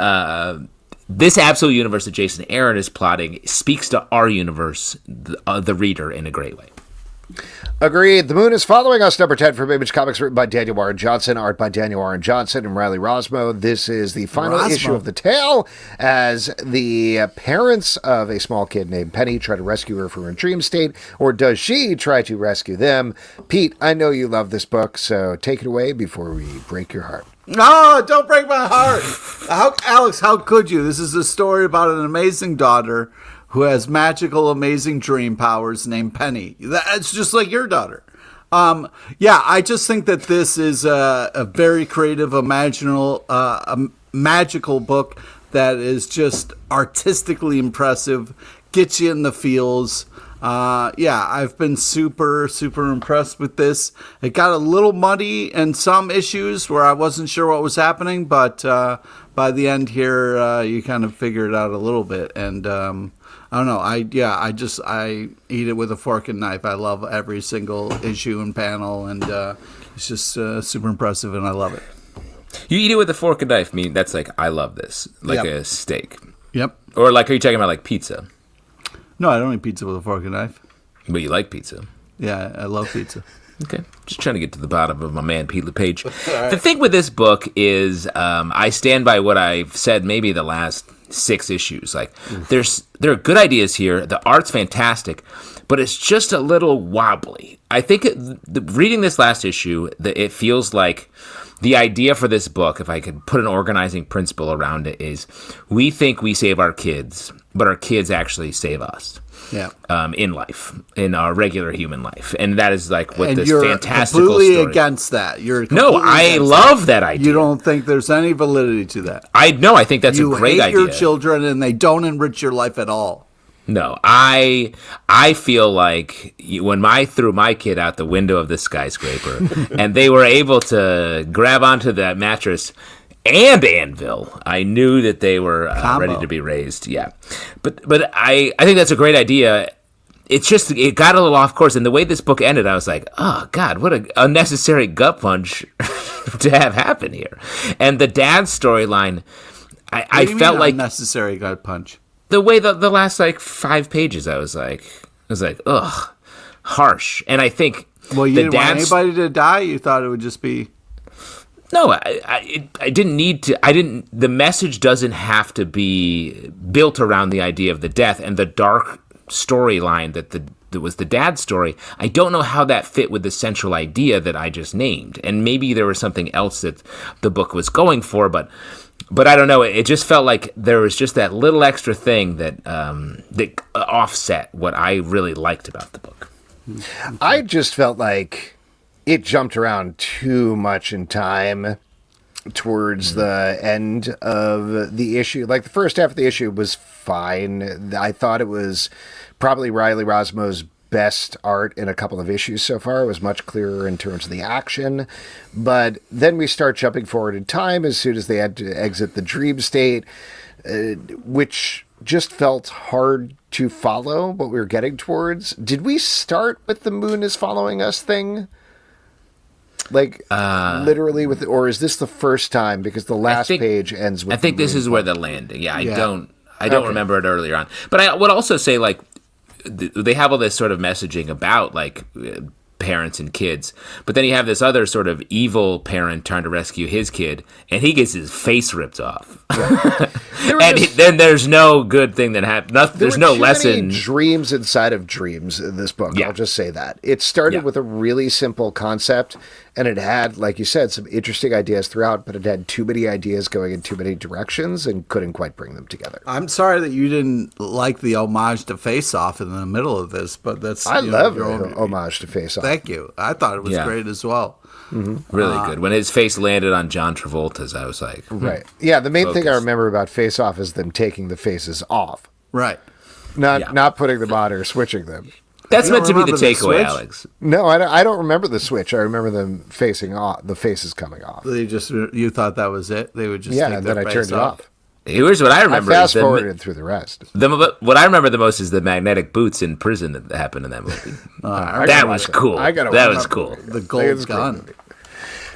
absolute universe that Jason Aaron is plotting speaks to our universe, the reader, in a great way. Agreed. The Moon is Following Us, number 10 from Image Comics, written by Daniel Warren Johnson, art by Daniel Warren Johnson and Riley Rosmo. This is the final issue of the tale as the parents of a small kid named Penny try to rescue her from her dream state, or does she try to rescue them? Pete, I know you love this book, so take it away before we break your heart. No, don't break my heart. Alex, how could you? This is a story about an amazing daughter who has magical, amazing dream powers named Penny. That's just like your daughter. I just think that this is a very creative, magical book that is just artistically impressive, gets you in the feels. I've been super, super impressed with this. It got a little muddy in some issues where I wasn't sure what was happening, but by the end here, you kind of figure it out a little bit. And I don't know. I eat it with a fork and knife. I love every single issue and panel, and it's just super impressive, and I love it. You eat it with a fork and knife. I mean, that's like, I love this. Like a steak. Yep. Or like, are you talking about like pizza? No, I don't eat pizza with a fork and knife. But you like pizza. Yeah, I love pizza. Okay. Just trying to get to the bottom of my man, Pete LePage. Right. The thing with this book is I stand by what I've said maybe the last 6 issues. Like, there are good ideas here. The art's fantastic, but it's just a little wobbly. I think reading this last issue, it feels like the idea for this book, if I could put an organizing principle around it, is we think we save our kids, but our kids actually save us. Yeah. In life, in our regular human life, and that is like what this you're fantastical completely story. Against that. I love that idea. You don't think there's any validity to that? I think that's a great idea. You hate your children, and they don't enrich your life at all. No, I feel like when I threw my kid out the window of the skyscraper, and they were able to grab onto that mattress and anvil, I knew that they were ready to be raised. Yeah, but I think that's a great idea. It's just, it got a little off course, and the way this book ended, I was like, oh God, what an unnecessary gut punch to have happen here. And the dad storyline, I felt like unnecessary gut punch. The way the last like 5 pages, I was like, ugh, harsh. And I think you didn't want anybody to die. You thought it would just be. No, I didn't need to. The message doesn't have to be built around the idea of the death and the dark storyline that was the dad's story. I don't know how that fit with the central idea that I just named. And maybe there was something else that the book was going for, but I don't know. It just felt like there was just that little extra thing that offset what I really liked about the book. I just felt like it jumped around too much in time towards the end of the issue. Like, the first half of the issue was fine. I thought it was probably Riley Rosmo's best art in a couple of issues so far. It was much clearer in terms of the action. But then we start jumping forward in time as soon as they had to exit the dream state, which just felt hard to follow what we were getting towards. Did we start with the moon is following us thing? Like, literally with, or is this the first time? Because the last page ends with. I think this is where the landing. Yeah, I don't remember it earlier on. But I would also say, like, they have all this sort of messaging about, like, parents and kids, but then you have this other sort of evil parent trying to rescue his kid, and he gets his face ripped off. Then there's no good thing that happens. There's no lesson. Dreams inside of dreams in this book. Yeah. I'll just say that it started with a really simple concept, and it had, like you said, some interesting ideas throughout, but it had too many ideas going in too many directions and couldn't quite bring them together. I'm sorry that you didn't like the homage to Face Off in the middle of this, but that's I love the homage to Face Off. Thank you. I thought it was great as well. Mm-hmm. Really good. When his face landed on John Travolta's, I was like, right. Yeah, the main thing I remember about Face Off is them taking the faces off. Right. Not putting them on or switching them. That's meant to be the takeaway, Alex. No, I don't remember the switch. I remember them facing off, the faces coming off. You thought that was it? They would just take and then I turned it off. Here's what I remember. I fast forwarded through the rest. What I remember the most is the magnetic boots in prison that happened in that movie. That was cool. That was cool. The gold gun.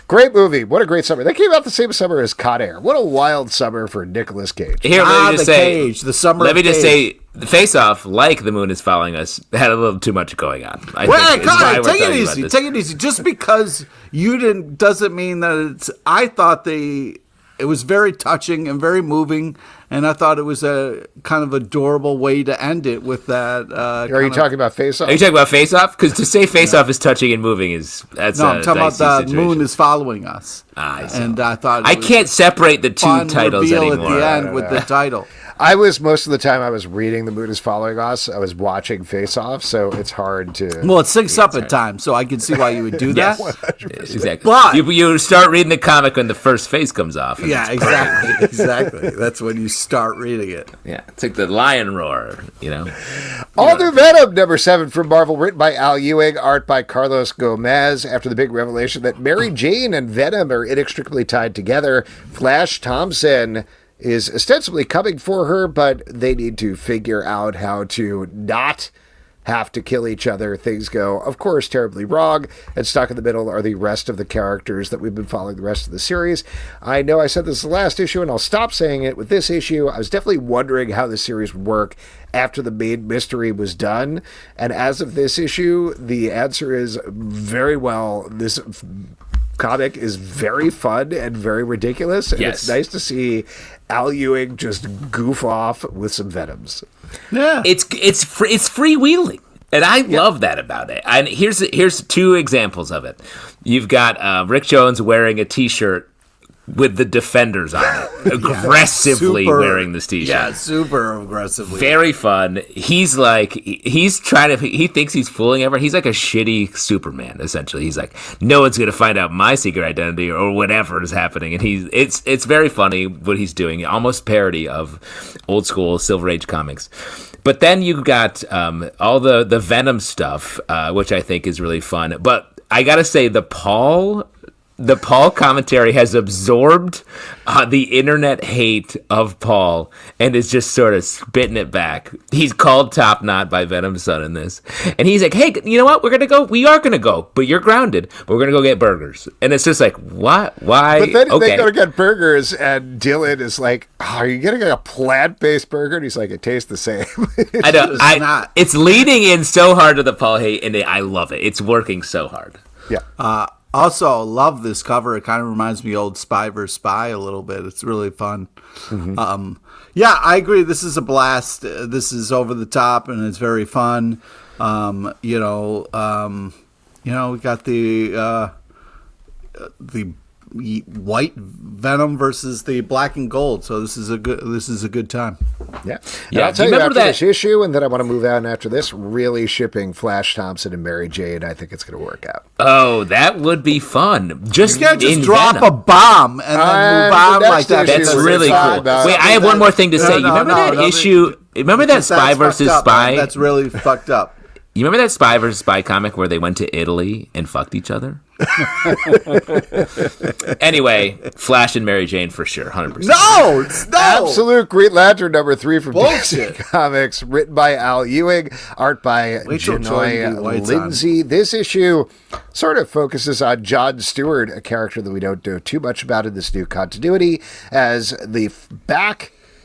Great movie. What a great summer. That came out the same summer as Con Air. What a wild summer for Nicolas Cage. Here, let me just say, the summer. Let me just say, the Face Off, like The Moon is Following Us, had a little too much going on. Take it easy. Take it easy. Just because you didn't doesn't mean that it's. I thought it was very touching and very moving, and I thought it was a kind of adorable way to end it with that. Are you talking about Face Off? Are you talking about Face Off? Because to say Face Off is touching and moving I'm talking about The Moon is Following Us. And I thought I can't separate the two titles anymore. At the end with the title. I was most of the time I was reading The Moon is Following Us. I was watching Face Off, so it's hard to. Well, it syncs up at times, so I can see why you would do that. 100%. Exactly. But you start reading the comic when the first face comes off. Yeah, exactly. That's when you start reading it. Yeah, it's like the lion roar, All New Venom, number 7 from Marvel, written by Al Ewing, art by Carlos Gomez. After the big revelation that Mary Jane and Venom are inextricably tied together, Flash Thompson is ostensibly coming for her, but they need to figure out how to not have to kill each other. Things go, of course, terribly wrong, and stuck in the middle are the rest of the characters that we've been following the rest of the series. I know I said this the last issue, and I'll stop saying it with this issue. I was definitely wondering how the series would work after the main mystery was done, and as of this issue, the answer is very well. This comic is very fun and very ridiculous, and it's nice to see Al Ewing just goof off with some Venoms. Yeah, it's freewheeling, and I love that about it. And here's two examples of it. You've got Rick Jones wearing a T-shirt with the Defenders on it, aggressively wearing this T-shirt. Yeah, super aggressively. Very fun. He thinks he's fooling everyone. He's like a shitty Superman, essentially. He's like, no one's going to find out my secret identity or whatever is happening. And it's very funny what he's doing, almost parody of old school Silver Age comics. But then you've got all the Venom stuff, which I think is really fun. But I got to say, the Paul commentary has absorbed the internet hate of Paul and is just sort of spitting it back. He's called Top Knot by Venom's son in this. And he's like, hey, you know what? We are going to go, but you're grounded. But we're going to go get burgers. And it's just like, what? Why? But then they go to get burgers, and Dylan is like, are you getting a plant-based burger? And he's like, it tastes the same. I know. It's leading in so hard to the Paul hate, and I love it. It's working so hard. Yeah. Also, love this cover. It kind of reminds me of old Spy vs. Spy a little bit. It's really fun. Mm-hmm. Yeah, I agree. This is a blast. This is over the top, and it's very fun. We got the white Venom versus the black and gold. So this is a good time. Yeah. Yeah. I'll tell Do you you after remember this issue, and then I want to move on after this, really shipping Flash Thompson and Mary Jane. I think it's going to work out. Oh, that would be fun. Just You can't just in drop Venom. a bomb and then move the on next like that. issue That's we're really gonna talk cool. about Wait, I have one more thing to say. No, You remember no, that no, issue? Remember that That's Spy fucked versus up, Spy? man. That's really fucked up. You remember that Spy versus Spy comic where they went to Italy and fucked each other? Anyway, Flash and Mary Jane for sure, 100%. No. Absolute Green Lantern number 3 from Bullshit. DC Comics, written by Al Ewing, art by Wait till Jordan Janoy D. White's Lindsay. This issue sort of focuses on John Stewart, a character that we don't know too much about in this new continuity, as the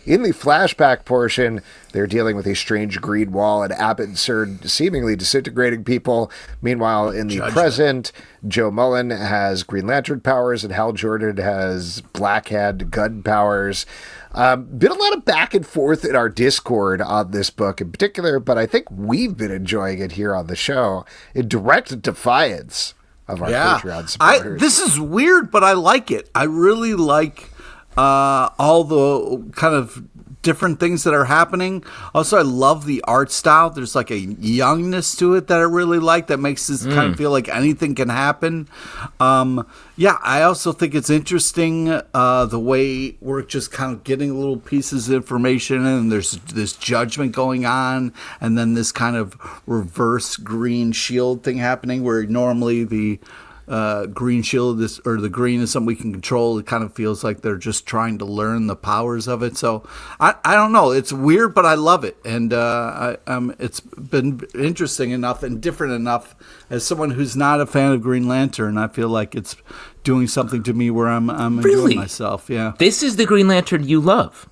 in the flashback portion, they're dealing with a strange green wall and Abbotsford seemingly disintegrating people. Meanwhile, in the present, Joe Mullen has Green Lantern powers and Hal Jordan has Black Hand gun powers. Been a lot of back and forth in our Discord on this book in particular, but I think we've been enjoying it here on the show in direct defiance of our Patreon supporters. This is weird, but I like it. I really like all the kind of different things that are happening. Also, I love the art style. There's like a youngness to it that I really like that makes this kind of feel like anything can happen. I also think it's interesting the way we're just kind of getting little pieces of information and there's this judgment going on and then this kind of reverse green shield thing happening where normally the green shield or the green is something we can control. It kind of feels like they're just trying to learn the powers of it. So I don't know. It's weird, but I love it, and it's been interesting enough and different enough. As someone who's not a fan of Green Lantern, I feel like it's doing something to me where I'm enjoying myself. Yeah, this is the Green Lantern you love.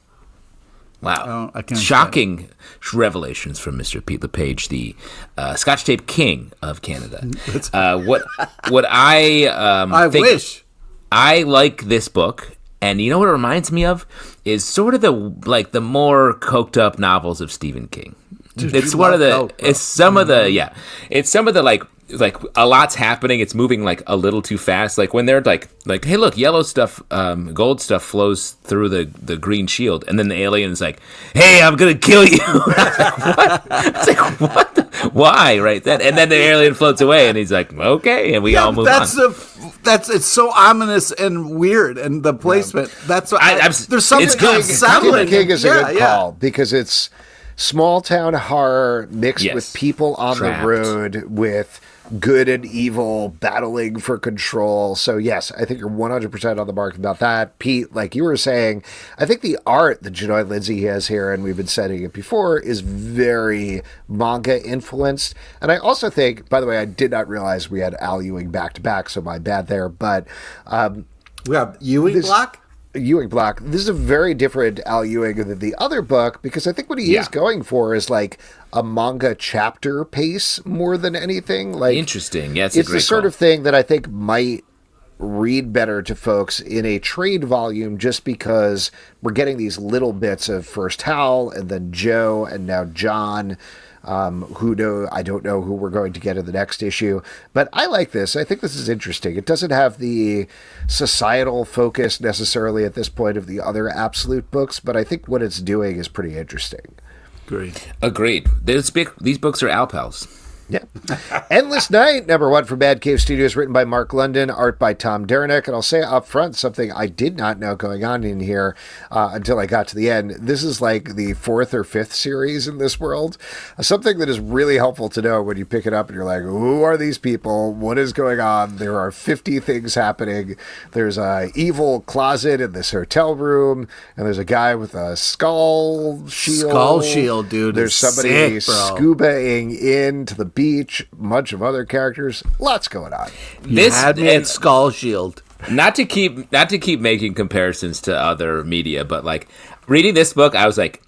Wow. I can't Shocking revelations from Mr. Pete LePage, the Scotch Tape King of Canada. What I think, wish. I like this book, and you know what it reminds me of? Is sort of the more coked up novels of Stephen King. Dude, it's some of the like a lot's happening. It's moving like a little too fast. Like when they're like, hey, look, yellow stuff, gold stuff flows through the green shield, and then the alien's like, hey, I'm gonna kill you. What? It's like what? Why? Right? And then the alien floats away, and he's like, okay, and we all move on. It's so ominous and weird, and the placement. That's what there's something. It's good. Stephen King is a good call because it's small town horror mixed with people on the road with good and evil battling for control. So yes, I think you're 100% on the mark about that. Pete, like you were saying, I think the art that Janoy Lindsay has here, and we've been setting it before, is very manga influenced. And I also think, by the way, I did not realize we had Al Ewing back to back, so my bad there. But we have Ewing block. Ewing block. This is a very different Al Ewing than the other book because I think what he is going for is like a manga chapter pace more than anything. Like interesting. Yeah, it's the sort of thing that I think might read better to folks in a trade volume just because we're getting these little bits of first Hal and then Joe and now John. I don't know who we're going to get in the next issue, but I like this. I think this is interesting. It doesn't have the societal focus necessarily at this point of the other Absolute books, but I think what it's doing is pretty interesting. Agreed. These books are Al pals. Yeah. Endless Night, number 1 from Bad Cave Studios, written by Mark London, art by Tom Derenick. And I'll say up front something I did not know going on in here until I got to the end. This is like the 4th or 5th series in this world. Something that is really helpful to know when you pick it up and you're like, who are these people? What is going on? There are 50 things happening. There's a evil closet in this hotel room, and there's a guy with a skull shield. Skull shield, dude. There's somebody scubaing into the beach, a bunch of other characters, lots going on. This had me at Skull Shield. Not to keep making comparisons to other media, but like reading this book, it was like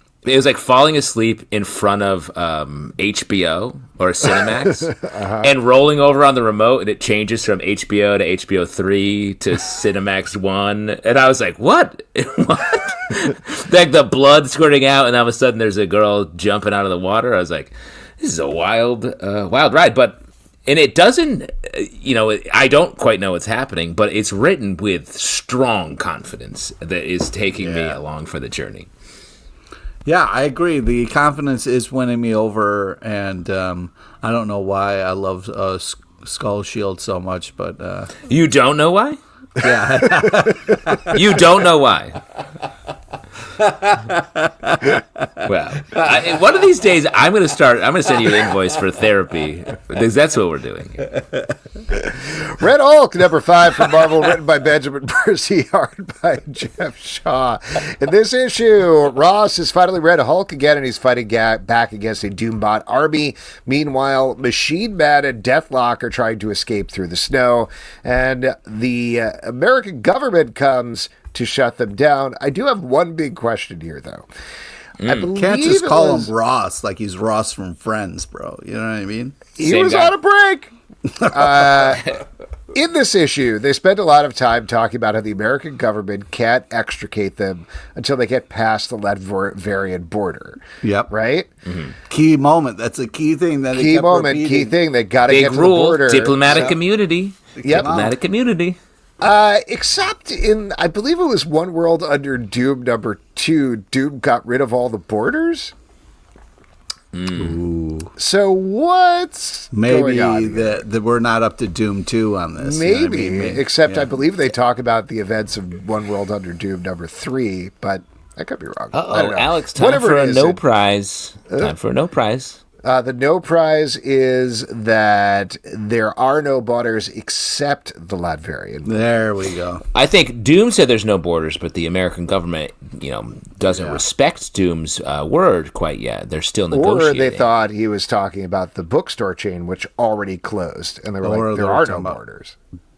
falling asleep in front of HBO or Cinemax and rolling over on the remote, and it changes from HBO to HBO 3 to Cinemax 1, and I was like, what? Like the blood squirting out, and all of a sudden there's a girl jumping out of the water. I was like, this is a wild ride, and it doesn't, I don't quite know what's happening, but it's written with strong confidence that is taking me along for the journey. Yeah, I agree. The confidence is winning me over, and I don't know why I love Skull Shield so much, but You don't know why? yeah, You don't know why. Well, one of these days I'm going to send you an invoice for therapy, because that's what we're doing. Red Hulk, number 5 from Marvel, written by Benjamin Percy, art by Jeff Shaw. In this issue, Ross is finally Red Hulk again, and he's fighting back against a Doombot army. Meanwhile, Machine Man and Deathlock are trying to escape through the snow, and the American government comes to shut them down. I do have one big question here, though. I believe can't just call him Ross like he's Ross from Friends, bro. You know what I mean? He Same was guy. on a break. In this issue, they spend a lot of time talking about how the American government can't extricate them until they get past the Latvian border. Yep. Right? Mm-hmm. Key moment. That's a key thing that Key moment, key thing. They got to Big get to the rule, border. diplomatic community. Yep. Diplomatic community. Except in, I believe it was One World Under Doom number 2, Doom got rid of all the borders. Ooh. So what's Maybe going on here? that we're not up to Doom 2 on this. you know what I Maybe, mean? except yeah. I believe they talk about the events of One World Under Doom number 3, but I could be wrong. I Uh-oh, don't know. Alex, time Whatever for it a is, no prize. Time for a no prize. The no prize is that there are no borders except the Latvian. There we go. I think Doom said there's no borders, but the American government, doesn't respect Doom's word quite yet. They're still Or negotiating. they thought he was talking about the bookstore chain, which already closed, and they were Or like, they there were are talking no about borders.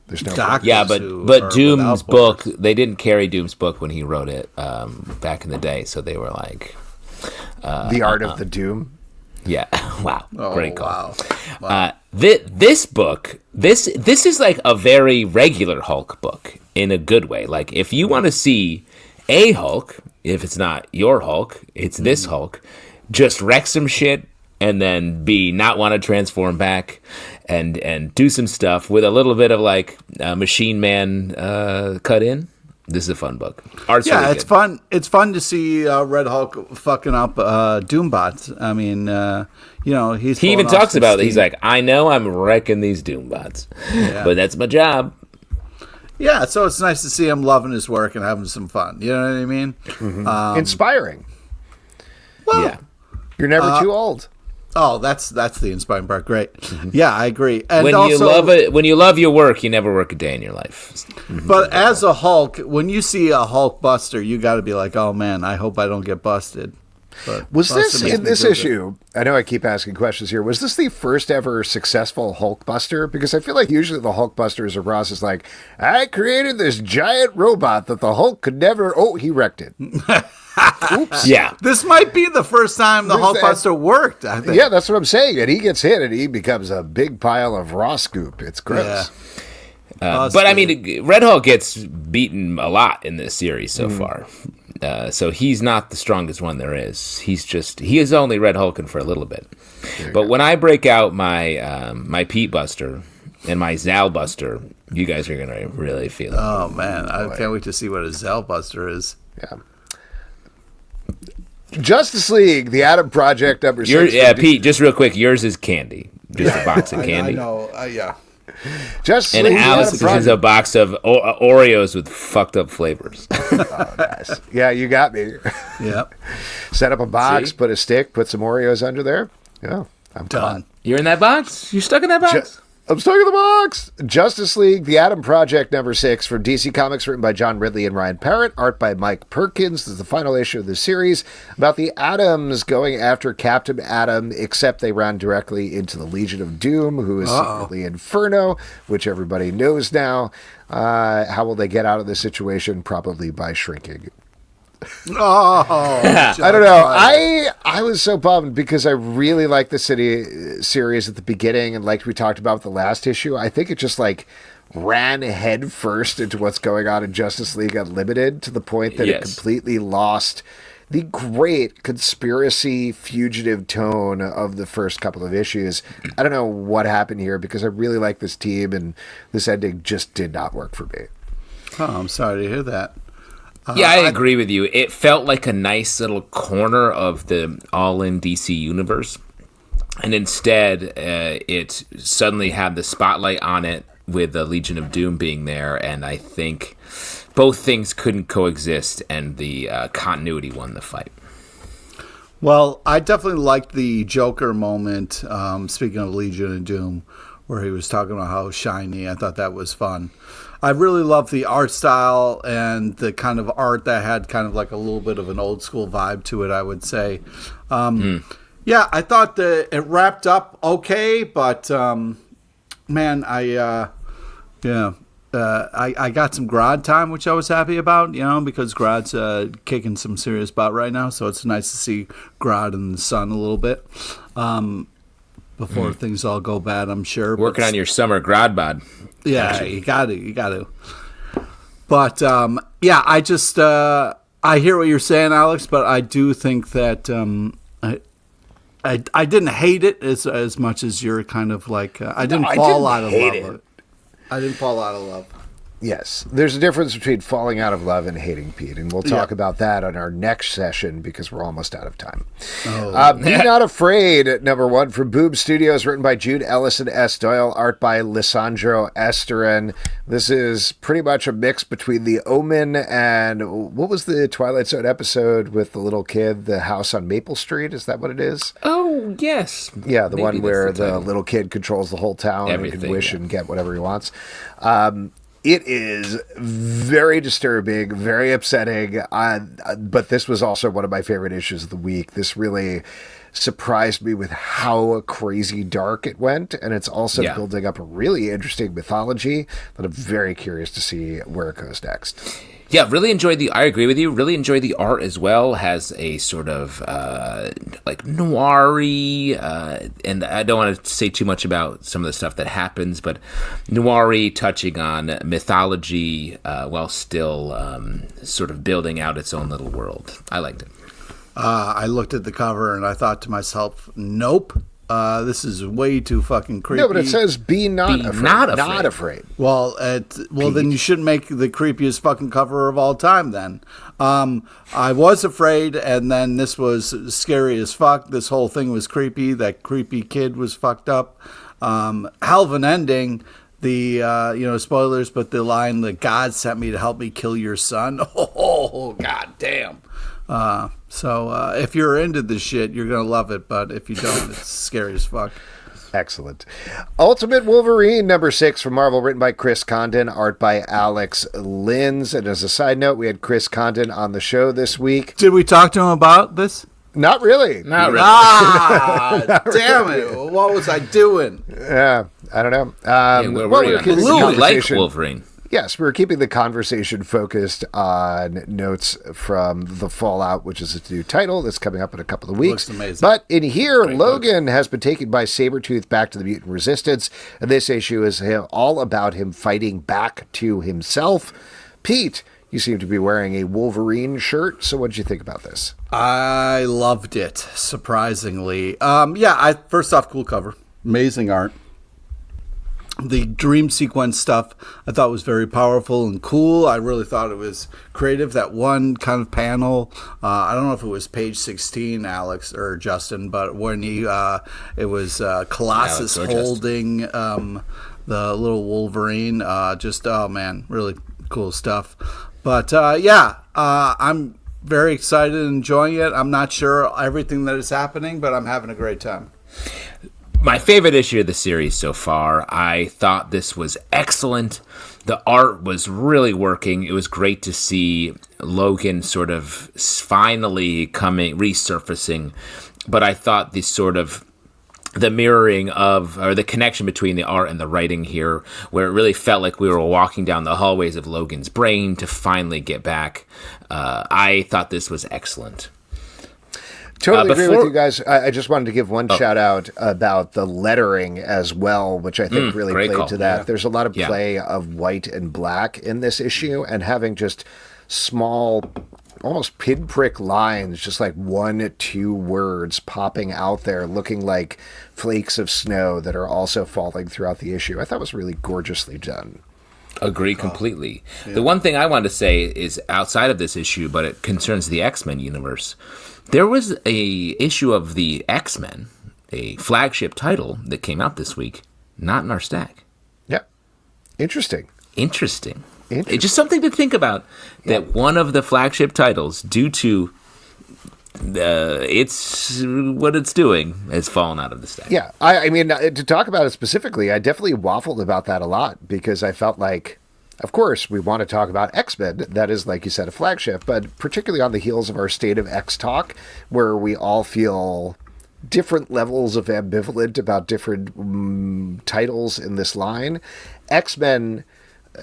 There's no Doctors Yeah, who but are Doom's without book, borders. they didn't carry Doom's book when he wrote it back in the day, so they were like, The Art of the Doom. yeah, wow, Oh, great call. wow. This book, this is like a very regular Hulk book in a good way. Like, if you want to see a Hulk, if it's not your Hulk, it's this Hulk, just wreck some shit and then not want to transform back and do some stuff with a little bit of like Machine Man cut in. This is a fun book. Art's Yeah, really it's good. fun. It's fun to see Red Hulk fucking up Doombots. I mean, he's He even pulling off talks some about it. He's steam. like, I know I'm wrecking these Doombots, but that's my job. Yeah, so it's nice to see him loving his work and having some fun. You know what I mean? Inspiring. Well, Yeah. You're never too old. Oh, that's the inspiring part. Great. Yeah, I agree. And When also, you love your work, you never work a day in your life. but as a Hulk, when you see a Hulk buster, you got to be like, oh man, I hope I don't get busted. But Was Buster this makes in me this feel good. issue? I know I keep asking questions here. Was this the first ever successful Hulkbuster? Because I feel like usually the Hulkbusters of Ross is like, I created this giant robot that the Hulk could never. Oh, he wrecked it. Oops. Yeah. This might be the first time the Where's Hulk that? buster worked. I think. Yeah, that's what I'm saying. And he gets hit and he becomes a big pile of raw scoop. It's gross. But I mean, Red Hulk gets beaten a lot in this series so far. So he's not the strongest one there is. He is only Red Hulking for a little bit. But when I break out my my Pete Buster and my Zal Buster, you guys are gonna really feel it. Oh man, I can't wait to see what a Zell buster is. Yeah. Justice League, the Atom Project number 6. Pete, just real quick, yours is candy. Just a box of candy. I know. Yeah. Justice And League, the Atom Alice is Project. a box of Oreos with fucked up flavors. Oh, nice. Yeah, you got me. Yep. Set up a box, See? put a stick, put some Oreos under there. Yeah, I'm Done. You're in that box? You're stuck in that box? I'm stuck in the box. Justice League, the Atom Project number 6 from DC Comics, written by John Ridley and Ryan Parrott, art by Mike Perkins. This is the final issue of the series about the Atoms going after Captain Atom, except they ran directly into the Legion of Doom, who is secretly Inferno, which everybody knows now. How will they get out of this situation? Probably by shrinking. Oh, I don't know. I was so bummed because I really liked the series at the beginning, and like we talked about with the last issue, I think it just like ran head first into what's going on in Justice League Unlimited to the point that it Yes. completely lost the great conspiracy fugitive tone of the first couple of issues. I don't know what happened here because I really like this team, and this ending just did not work for me. Oh, I'm sorry to hear that. Yeah, I agree with you. It felt like a nice little corner of the all-in DC universe. And instead, it suddenly had the spotlight on it with the Legion of Doom being there. And I think both things couldn't coexist, and the continuity won the fight. Well, I definitely liked the Joker moment, speaking of Legion of Doom, where he was talking about how shiny. I thought that was fun. I really loved the art style and the kind of art that had kind of like a little bit of an old school vibe to it, I would say. Yeah, I thought that it wrapped up okay, but man, I got some Grodd time, which I was happy about, because Grodd's kicking some serious butt right now, so it's nice to see Grodd in the sun a little bit before things all go bad, I'm sure. Working on your summer Grodd bod. Yeah, gotcha. You got to. But yeah, I just I hear what you're saying, Alex, but I do think that I didn't hate it as much as you're kind of like I didn't fall out of love. I didn't fall out of love. Yes, there's a difference between falling out of love and hating, Pete, and we'll talk about that on our next session because we're almost out of time. Be Not Afraid, #1 from Boom Studios, written by Jude, Ellison, S. Doyle, art by Lisandro Esteran. This is pretty much a mix between The Omen and what was the Twilight Zone episode with the little kid, The House on Maple Street? Is that what it is? Oh, yes. Yeah, the one where the little kid controls the whole town and can wish and get whatever he wants. It is very disturbing, very upsetting, but this was also one of my favorite issues of the week. This really surprised me with how crazy dark it went, and it's also building up a really interesting mythology that I'm very curious to see where it goes next. Yeah, I agree with you, really enjoy the art as well. Has a sort of like noir-y, and I don't want to say too much about some of the stuff that happens, but noir-y, touching on mythology while still sort of building out its own little world. I liked it. I looked at the cover and I thought to myself, nope. This is way too fucking creepy. No, but it says be not afraid. Well, then you shouldn't make the creepiest fucking cover of all time then. I was afraid, and then this was scary as fuck. This whole thing was creepy. That creepy kid was fucked up. Hell of an ending. The, spoilers, but the line, the God sent me to help me kill your son. Oh, god damn. So if you're into this shit, you're going to love it. But if you don't, it's scary as fuck. Excellent. Ultimate Wolverine, #6 from Marvel, written by Chris Condon, art by Alex Linz. And as a side note, we had Chris Condon on the show this week. Did we talk to him about this? Not really. Not really. Damn it. What was I doing? Yeah, I don't know. We like Wolverine. Yes, we were keeping the conversation focused on notes from The Fallout, which is its new title that's coming up in a couple of weeks. Looks amazing. But in here, Logan has been taken by Sabretooth back to the mutant resistance, and this issue is all about him fighting back to himself. Pete, you seem to be wearing a Wolverine shirt, so what did you think about this? I loved it, surprisingly. First off, cool cover. Amazing art. The dream sequence stuff I thought was very powerful and cool. I really thought it was creative. That one kind of panel, I don't know if it was page 16, Alex or Justin, but when it was Colossus holding the little Wolverine. Really cool stuff. But I'm very excited and enjoying it. I'm not sure everything that is happening, but I'm having a great time. My favorite issue of the series so far. I thought this was excellent. The art was really working. It was great to see Logan sort of finally resurfacing. But I thought the mirroring of, or the connection between the art and the writing here, where it really felt like we were walking down the hallways of Logan's brain to finally get back. I thought this was excellent. Totally agree with you guys. I just wanted to give one shout out about the lettering as well, which I think really played to that. Yeah. There's a lot of play of white and black in this issue, and having just small, almost pinprick lines, just like 1-2 words popping out there, looking like flakes of snow that are also falling throughout the issue. I thought was really gorgeously done. Agree completely. The one thing I wanted to say is outside of this issue, but it concerns the X-Men universe. There was a issue of the X-Men, a flagship title that came out this week, not in our stack. Yeah. Interesting. It's just something to think about, that one of the flagship titles, due to it's what it's doing, has fallen out of the stack. Yeah, I mean, to talk about it specifically, I definitely waffled about that a lot because I felt like, of course, we want to talk about X-Men. That is, like you said, a flagship, but particularly on the heels of our State of X talk, where we all feel different levels of ambivalent about different titles in this line. X-Men,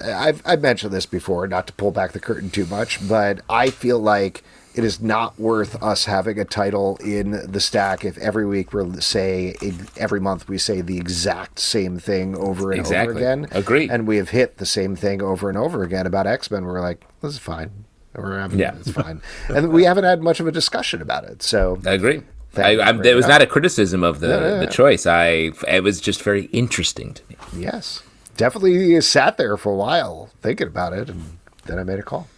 I've mentioned this before, not to pull back the curtain too much, but I feel like it is not worth us having a title in the stack if every week every month we say the exact same thing over and over again. Agreed. And we have hit the same thing over and over again about X-Men. We're like, this is fine. It's fine. And we haven't had much of a discussion about it. So I agree. It was not a criticism of the choice. It was just very interesting to me. Yes. Definitely sat there for a while thinking about it, and then I made a call.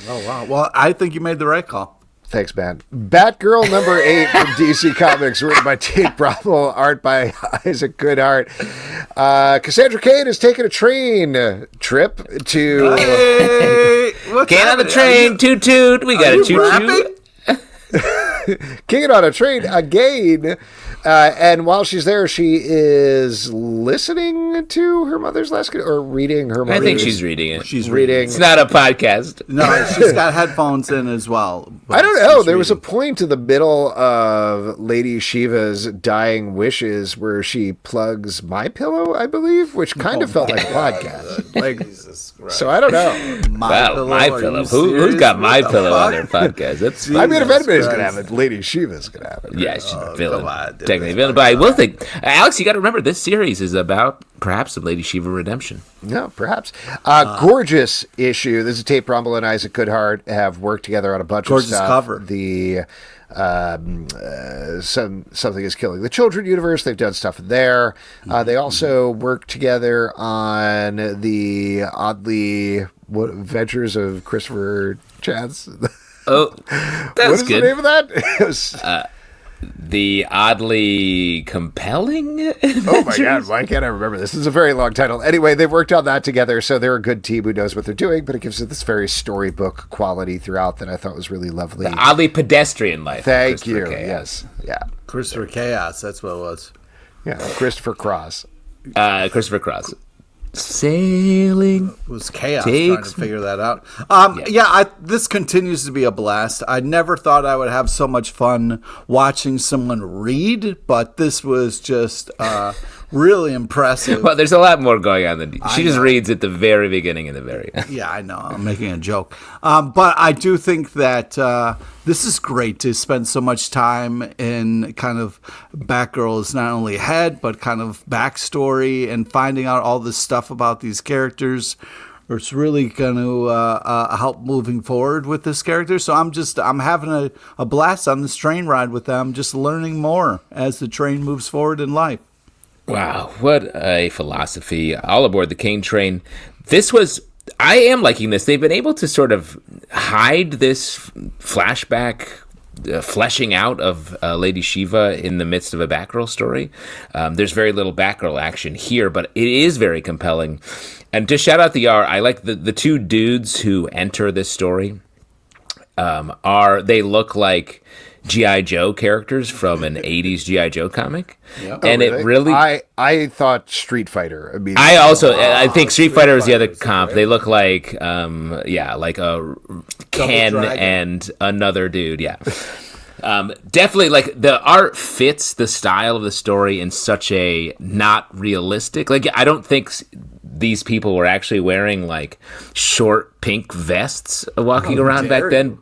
Oh, wow. Well, I think you made the right call. Thanks, man. Batgirl number 8 from DC Comics, written by Tate Bromwell, art by Isaac Goodhart. Cassandra Cain has taken a train trip to... Hey, get on the train, toot toot. We got a toot toot. Kicking on a train again. And while she's there, she is listening to her mother's last or reading her mother's. I think she's reading it. She's reading. It's not a podcast. No, she's got headphones in as well. I don't know. There was a point in the middle of Lady Shiva's dying wishes where she plugs My Pillow, I believe, which kind of felt like a podcast. Like, Jesus Christ. So I don't know. My Pillow. Who's got My Pillow on their podcast? That's. I mean, if anybody's gonna have it, Lady Shiva's gonna have it. Right? Yeah, she's a villain. Technically villain, but I will think, Alex, you got to remember, this series is about perhaps a Lady Shiva redemption. No, perhaps. Gorgeous issue. This is Tate Bromwell and Isaac Goodhart have worked together on a bunch of stuff. Cover. The Something is Killing the Children universe. They've done stuff there. They also worked together on the Adventures of Christopher Chance. Oh, that's what is good. The name of that? It was, The Oddly Compelling Adventures? Oh my God, why can't I remember this? This is a very long title. Anyway, they've worked on that together, so they're a good team who knows what they're doing, but it gives it this very storybook quality throughout that I thought was really lovely. The Oddly Pedestrian Life. Thank you. Yes. Yeah. Christopher Chaos, that's what it was. Yeah, Christopher Cross. Christopher Cross. Sailing it was chaos trying to figure that out. This continues to be a blast. I never thought I would have so much fun watching someone read, but this was just really impressive. Well, there's a lot more going on than she just reads at the very beginning and the very end. Yeah, I know. I'm making a joke. But I do think that this is great to spend so much time in kind of Batgirl's not only head, but kind of backstory and finding out all this stuff about these characters. It's really going to help moving forward with this character. So I'm having a blast on this train ride with them, just learning more as the train moves forward in life. Wow, what a philosophy. All aboard the Cain train. I am liking this. They've been able to sort of hide this flashback fleshing out of Lady Shiva in the midst of a Batgirl story. There's very little Batgirl action here, but it is very compelling. And to shout out I like the two dudes who enter this story. They look like G.I. Joe characters from an 80s G.I. Joe comic. Yep. And really? It really... I thought Street Fighter. I think Street Fighter was the other comp. They look like, like a Ken and another dude, yeah. Definitely, like, the art fits the style of the story in such a not realistic... Like, I don't think these people were actually wearing, like, short pink vests walking around back then.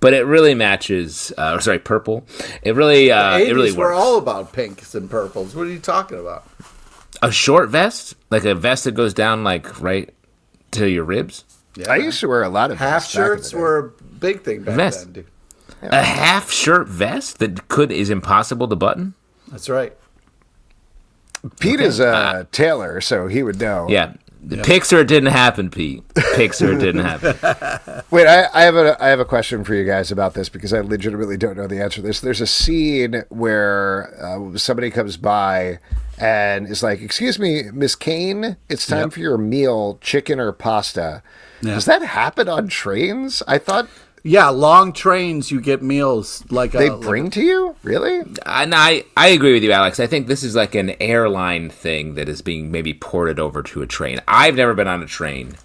But it really matches. Purple. It really works. We're all about pinks and purples. What are you talking about? A short vest, like a vest that goes down like right to your ribs. Yeah. I used to wear a lot of half shirts were a big thing back then, dude. Yeah. A half shirt vest that is impossible to button. That's right. Pete is a tailor, so he would know. Yeah. The Pixar didn't happen, Pete. Pixar didn't happen. Wait, I have a question for you guys about this because I legitimately don't know the answer to this. There's a scene where somebody comes by and is like, "Excuse me, Miss Kane, it's time for your meal, chicken or pasta." Yeah. Does that happen on trains? I thought. Yeah, long trains, you get meals like they bring to you? Really? And I agree with you, Alex. I think this is like an airline thing that is being maybe ported over to a train. I've never been on a train,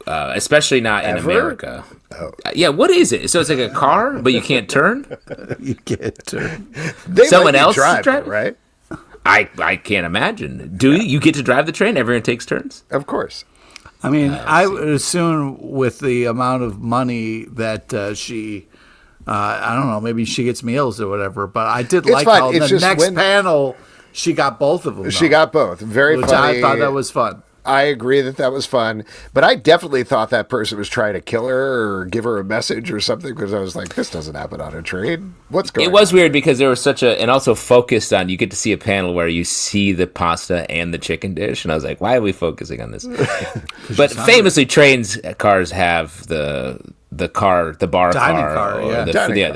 especially not in America. Oh. Yeah, what is it? So it's like a car, but you can't turn? You can't turn. Someone else drive it, right? I can't imagine. Do you get to drive the train? Everyone takes turns? Of course. I mean, I would assume with the amount of money that she, I don't know, maybe she gets meals or whatever. But I did like how in the next panel she got both of them. She got both. Very funny. I thought that was fun. I agree that was fun, but I definitely thought that person was trying to kill her or give her a message or something because I was like, this doesn't happen on a train. What's going on? It was weird because there was and also focused on, you get to see a panel where you see the pasta and the chicken dish, and I was like, why are we focusing on this? But famously, cars have the bar car, the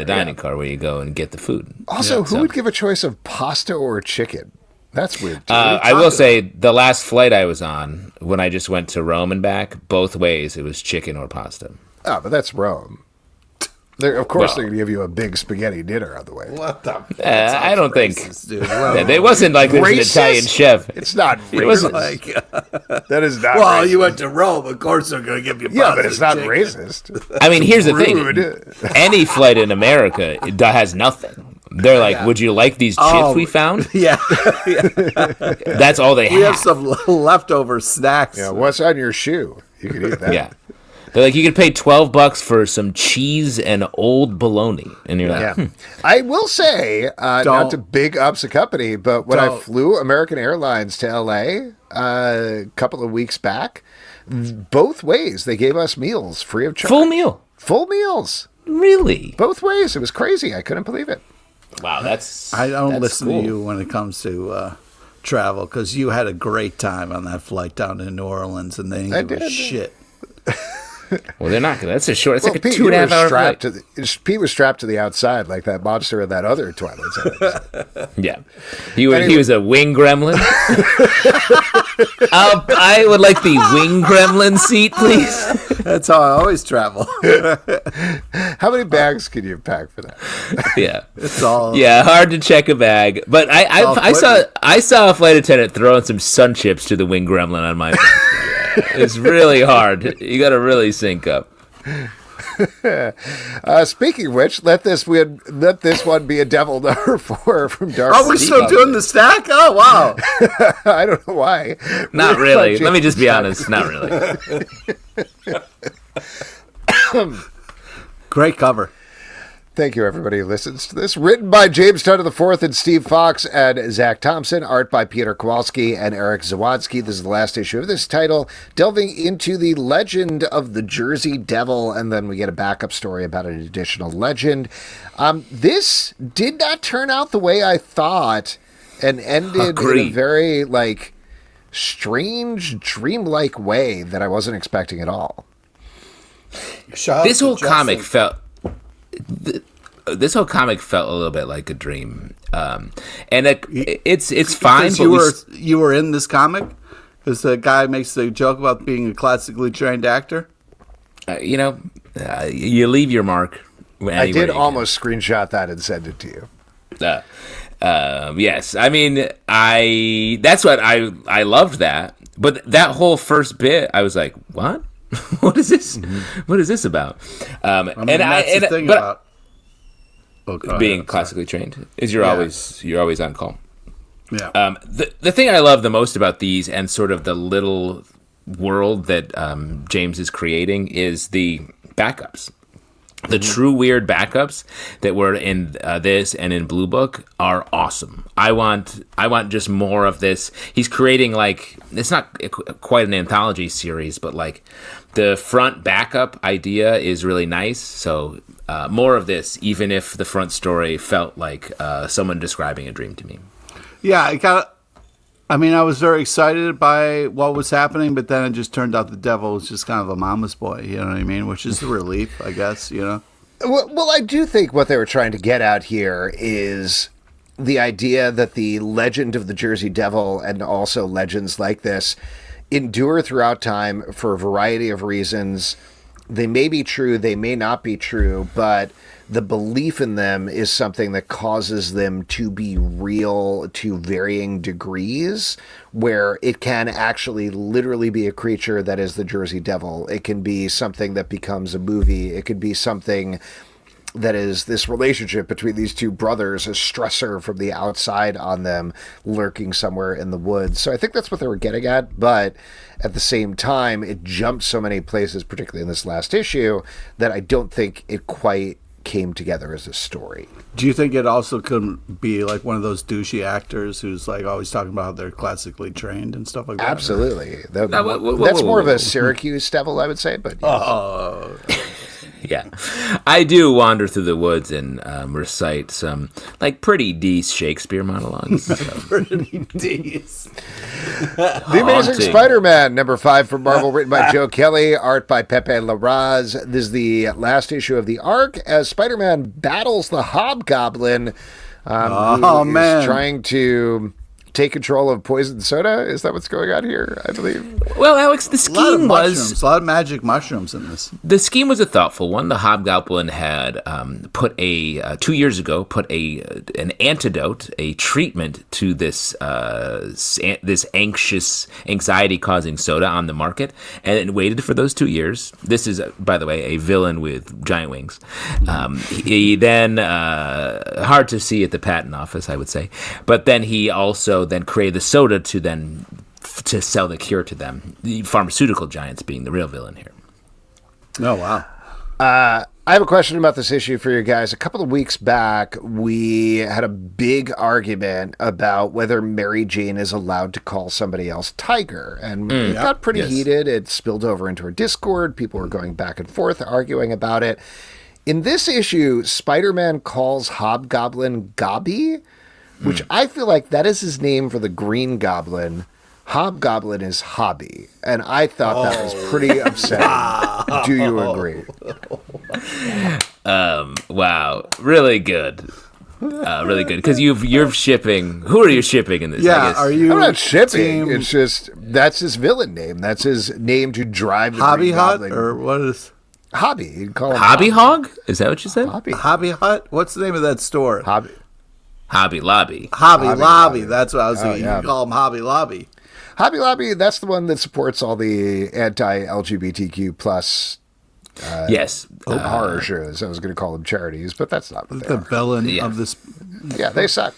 dining car where you go and get the food. Also, who would give a choice of pasta or chicken? That's weird. I will say the last flight I was on, when I just went to Rome and back, both ways it was chicken or pasta. Oh, but that's Rome. Of course, they're going to give you a big spaghetti dinner on the way. What the? I don't racist, think. Dude. It wasn't like there's an Italian chef. It's not racist. It wasn't like that is not. Well, racist. You went to Rome. Of course, they're going to give you. Yeah, but it's not racist. I mean, here's the thing: any flight in America has nothing. They're like, would you like these chips we found? Yeah. That's all they have. We have some leftover snacks. Yeah, what's on your shoe? You can eat that. Yeah. They're like, you could pay $12 for some cheese and old bologna. And you're like, I will say, not to big ups a company, but when I flew American Airlines to LA a couple of weeks back, both ways they gave us meals free of charge. Full meal. Full meals. Really? Both ways. It was crazy. I couldn't believe it. Wow, I don't listen to you when it comes to travel because you had a great time on that flight down to New Orleans and they didn't give a shit. Well, they're not. That's a short. It's like a 2.5 hour flight. Pete was strapped to the outside like that monster in that other Twilight Zone. Yeah, he was a wing gremlin. I would like the wing gremlin seat, please. That's how I always travel. How many bags can you pack for that? Yeah, it's all. Yeah, hard to check a bag, but I saw a flight attendant throwing some sun chips to the wing gremlin on my back. It's really hard. You got to really sync up. Speaking of which, let this one be a devil number 4 from Dark. Are we still doing the stack? Oh wow! I don't know why. Not really. Let me just be honest. Not really. Great cover. Thank you, everybody who listens to this. Written by James Tunnell IV and Steve Fox and Zach Thompson. Art by Peter Kowalski and Eric Zawadzki. This is the last issue of this title, delving into the legend of the Jersey Devil, and then we get a backup story about an additional legend. This did not turn out the way I thought, and ended in a very, strange, dreamlike way that I wasn't expecting at all. This whole comic felt a little bit like a dream, and it's fine. But you were in this comic because the guy makes the joke about being a classically trained actor. You leave your mark. I did almost screenshot that and send it to you. Yes, I mean, that's what I loved that, but that whole first bit, I was like, what? What is this? Mm-hmm. What is this about? Being classically trained is you're always on call. Yeah. The thing I love the most about these and sort of the little world that James is creating is the backups. The true weird backups that were in this and in Blue Book are awesome. I want just more of this. He's creating it's not quite an anthology series, but the front backup idea is really nice. So more of this, even if the front story felt like someone describing a dream to me. Yeah, I mean, I was very excited by what was happening, but then it just turned out the devil was just kind of a mama's boy, you know what I mean? Which is a relief, I guess, you know? Well, I do think what they were trying to get at here is the idea that the legend of the Jersey Devil and also legends like this endure throughout time for a variety of reasons. They may be true, they may not be true, but the belief in them is something that causes them to be real to varying degrees, where it can actually literally be a creature that is the Jersey Devil. It can be something that becomes a movie. It could be something that is this relationship between these two brothers, a stressor from the outside on them lurking somewhere in the woods. So I think that's what they were getting at, but at the same time, it jumped so many places, particularly in this last issue, that I don't think it quite came together as a story. Do you think it also could be like one of those douchey actors who's like always talking about how they're classically trained and stuff like that? Absolutely. That's more of a Syracuse Devil, I would say, but yes. Yeah, I do wander through the woods and recite some like pretty decent Shakespeare monologues. Pretty decent. The Amazing Spider-Man, number 5 from Marvel, written by Joe Kelly, art by Pepe Larraz. This is the last issue of the arc as Spider-Man battles the Hobgoblin, who is trying to take control of poison soda. Is that what's going on here? I believe. Well, Alex, the scheme was a lot of magic mushrooms in this. The scheme was a thoughtful one. The Hobgoblin had put 2 years ago an antidote, a treatment to this anxiety-causing soda on the market, and it waited for those 2 years. This is, by the way, a villain with giant wings. He then hard to see at the patent office, I would say, but then he also then create the soda to sell the cure to them. The pharmaceutical giants being the real villain here. Oh, wow. I have a question about this issue for you guys. A couple of weeks back, we had a big argument about whether Mary Jane is allowed to call somebody else Tiger. And it got pretty heated. It spilled over into our Discord. People were going back and forth, arguing about it. In this issue, Spider-Man calls Hobgoblin Gobby, which I feel like that is his name for the Green Goblin. Hobgoblin is Hobby. And I thought that was pretty upsetting. Do you agree? Wow. Really good. Really good. Because you're shipping. Who are you shipping in this? Yeah, I guess? are you? I'm not shipping. It's just, that's his villain name. That's his name to drive the Hobby Green Hut? Goblin. Or what is? Hobby. You can call him Hobby Hog? Is that what you said? Hobby Hut? What's the name of that store? Hobby Lobby. Hobby Lobby. That's what I was thinking. Yeah. You can call him Hobby Lobby. Hobby Lobby, that's the one that supports all the anti-LGBTQ plus horror shows. I was going to call them charities, but that's not what they The are. villain of this. Yeah, they suck.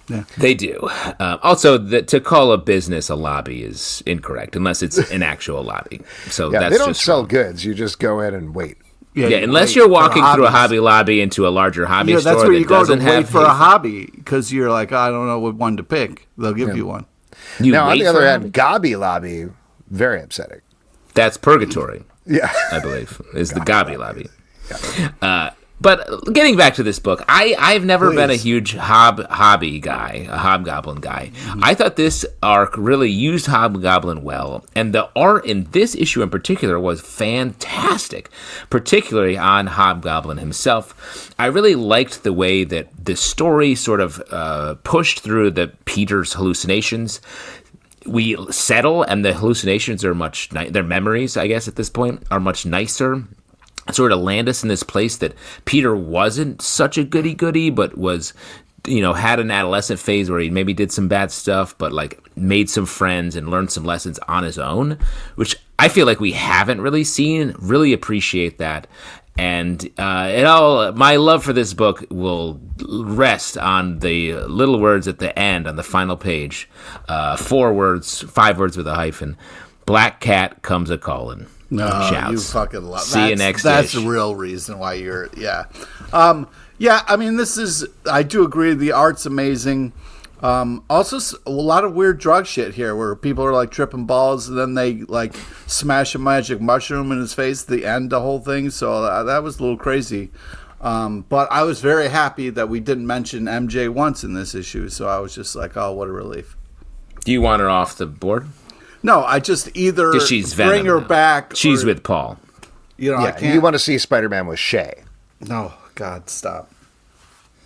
Yeah. They do. Also, to call a business a lobby is incorrect unless it's an actual lobby. So Yeah, that's they don't just sell wrong. goods. You just go in and wait. Yeah, unless you're walking through a Hobby Lobby into a larger hobby store that's where you that go to doesn't wait have for a hobby because you're like, I don't know what one to pick. They'll give you one. You Now, on wait the other for hand, Gobby Lobby, very upsetting. That's purgatory. Yeah. I believe, is the Gobby Lobby. But getting back to this book, I've never been a huge hobby guy, a Hobgoblin guy. Mm-hmm. I thought this arc really used Hobgoblin well, and the art in this issue in particular was fantastic, particularly on Hobgoblin himself. I really liked the way that the story sort of pushed through the Peter's hallucinations. We settle, and the hallucinations are their memories, I guess, at this point, are much nicer. Sort of land us in this place that Peter wasn't such a goody-goody, but was, had an adolescent phase where he maybe did some bad stuff, but like made some friends and learned some lessons on his own, which I feel like we haven't really seen. Really appreciate that. And my love for this book will rest on the little words at the end on the final page. 5 words with a hyphen. Black cat comes a calling. No, shouts. you fucking love. See you next. That's the real reason why you're. Yeah, I mean, I do agree. The art's amazing. Also, a lot of weird drug shit here, where people are like tripping balls, and then they like smash a magic mushroom in his face. The end, the whole thing. So that was a little crazy. But I was very happy that we didn't mention MJ once in this issue. So I was just like, oh, what a relief. Do you want her off the board? No, I just either 'Cause she's Venom bring her now. back. She's with Paul. You know, I Yeah, can't. you want to see Spider-Man with Shay. No, God, stop.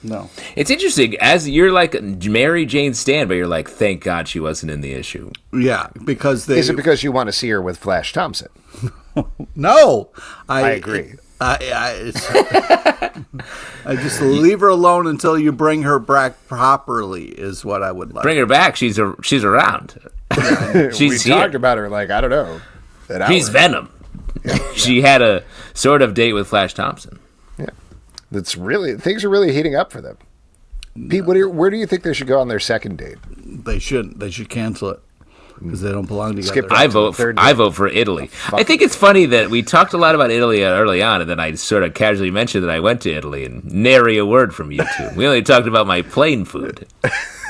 No. It's interesting, as you're like Mary Jane Stan, but you're like, thank God she wasn't in the issue. Yeah, because they. Is it because you want to see her with Flash Thompson? No, I agree. I just leave her alone until you bring her back properly. Is what I would like. Bring her back. She's around. We She's here. talked about her like, I don't know. She's Venom. She had a sort of date with Flash Thompson. Yeah. Things are really heating up for them. Pete, where do you think they should go on their second date? They shouldn't. They should cancel it because they don't belong together. Skip I vote for Italy. I think it's funny that we talked a lot about Italy early on, and then I sort of casually mentioned that I went to Italy, and nary a word from you two. We only talked about my plane food.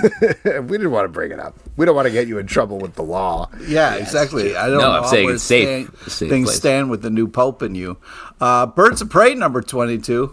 We didn't want to bring it up. We don't want to get you in trouble with the law. Yeah, exactly. I don't No, know I'm saying where it's safe things place. stand with the new Pope and you. Birds of Prey number 22.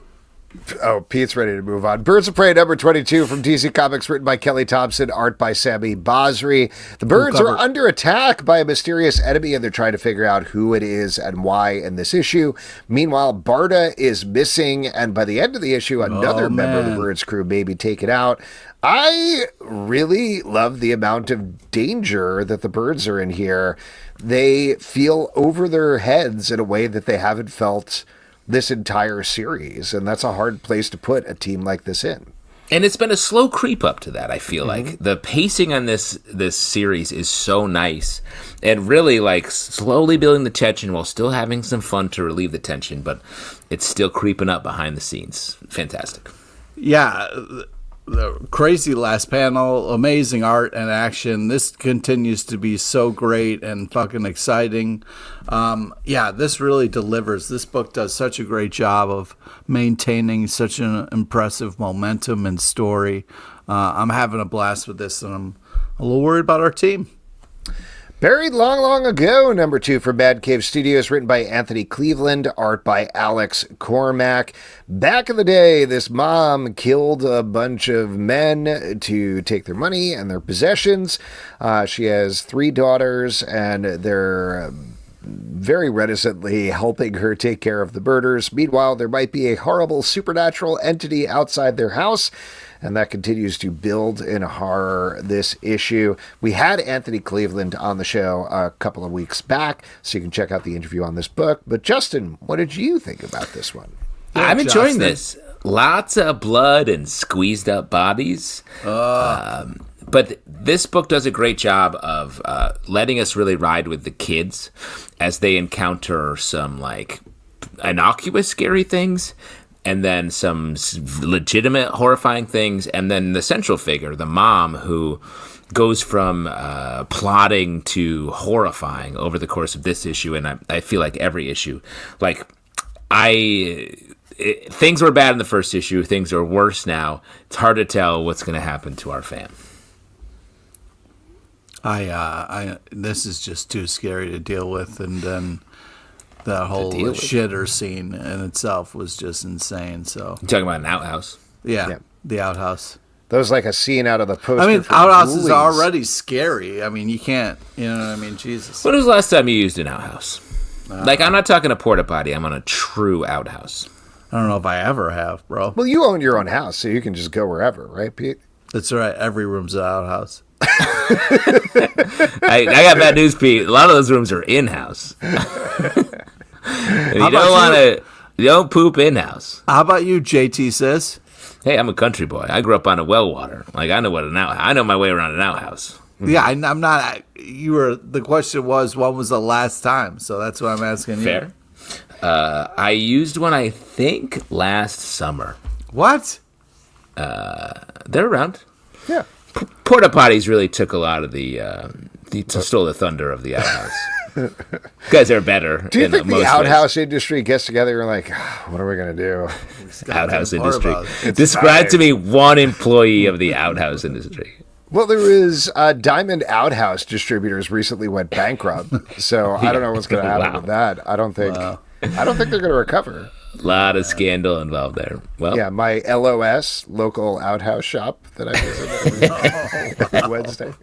Oh, Pete's ready to move on. Birds of Prey number 22 from DC Comics, written by Kelly Thompson, art by Sammy Basri. The birds are under attack by a mysterious enemy, and they're trying to figure out who it is and why in this issue. Meanwhile, Barda is missing, and by the end of the issue, another member of the birds crew may be taken out. I really love the amount of danger that the birds are in here. They feel over their heads in a way that they haven't felt this entire series, and that's a hard place to put a team like this in. And it's been a slow creep up to that, I feel like. The pacing on this series is so nice, and really like slowly building the tension while still having some fun to relieve the tension, but it's still creeping up behind the scenes. Fantastic. Yeah, the crazy last panel, amazing art and action. This continues to be so great and fucking exciting. Yeah, this really delivers. This book does such a great job of maintaining such an impressive momentum and story. I'm having a blast with this, and I'm a little worried about our team. Buried Long, Long Ago, number 2 from Bad Cave Studios, written by Anthony Cleveland, art by Alex Cormack. Back in the day, this mom killed a bunch of men to take their money and their possessions. She has 3 daughters, and they're very reticently helping her take care of the murders. Meanwhile, there might be a horrible supernatural entity outside their house, and that continues to build in horror this issue. We had Anthony Cleveland on the show a couple of weeks back, so you can check out the interview on this book. But Justin, what did you think about this one? Yeah, I'm enjoying Justin. this. Lots of blood and squeezed up bodies. But this book does a great job of letting us really ride with the kids as they encounter some like innocuous scary things, and then some legitimate horrifying things, and then the central figure, the mom, who goes from plotting to horrifying over the course of this issue, and I feel like every issue. Like, things were bad in the first issue, things are worse now. It's hard to tell what's going to happen to our fam. This is just too scary to deal with, and then the whole shitter scene in itself was just insane. So You're talking about an outhouse? yeah, the outhouse. That was like a scene out of the poster. I mean, for outhouse is Ghoulies. already scary. I mean, you can't, you know what I mean? Jesus. When was the last time you used an outhouse? Like, I'm not talking a porta potty. I'm on a true outhouse. I don't know if I ever have, bro. Well, you own your own house, so you can just go wherever, right, Pete? That's right. Every room's an outhouse. I got bad news, Pete. A lot of those rooms are in-house. You don't poop in-house. How about you, JT says? Hey, I'm a country boy. I grew up on a well water. Like, I know my way around an outhouse. Yeah, I'm not. The question was, when was the last time? So that's what I'm asking you. Fair. I used one, I think, last summer. What? They're around. Yeah. Porta potties really took a lot of stole the thunder of the outhouse. You guys are better. Do you in think most the outhouse ways. industry gets together and like, what are we going to do? Outhouse industry. It's Describe to me one employee of the outhouse industry. Well, there was Diamond Outhouse Distributors recently went bankrupt, so I don't know what's going to happen with that. I don't think they're going to recover. A lot of scandal involved there. Well, yeah, my LOS, local outhouse shop that I visit every Wednesday.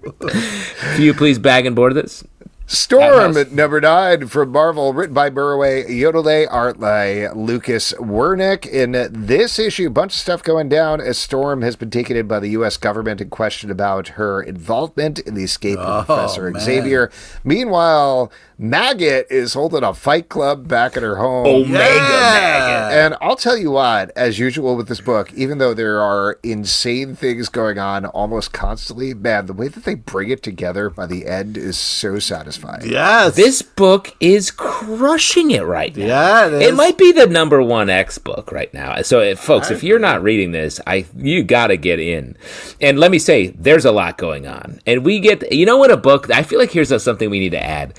Can you please bag and board this? Storm at number 9 from Marvel, written by Burway Yodele, art by Lucas Wernick. In this issue, a bunch of stuff going down as Storm has been taken in by the U.S. government and questioned about her involvement in the escape of Professor Xavier. Meanwhile, Maggot is holding a fight club back at her home. Omega Maggot. And I'll tell you what, as usual with this book, even though there are insane things going on almost constantly, man, the way that they bring it together by the end is so satisfying. Yes. This book is crushing it right now. Yeah, it is. It might be the number one X book right now. So, folks, if you're not reading this, you got to get in. And let me say, there's a lot going on. And we get, you know what, a book, I feel like here's something we need to add.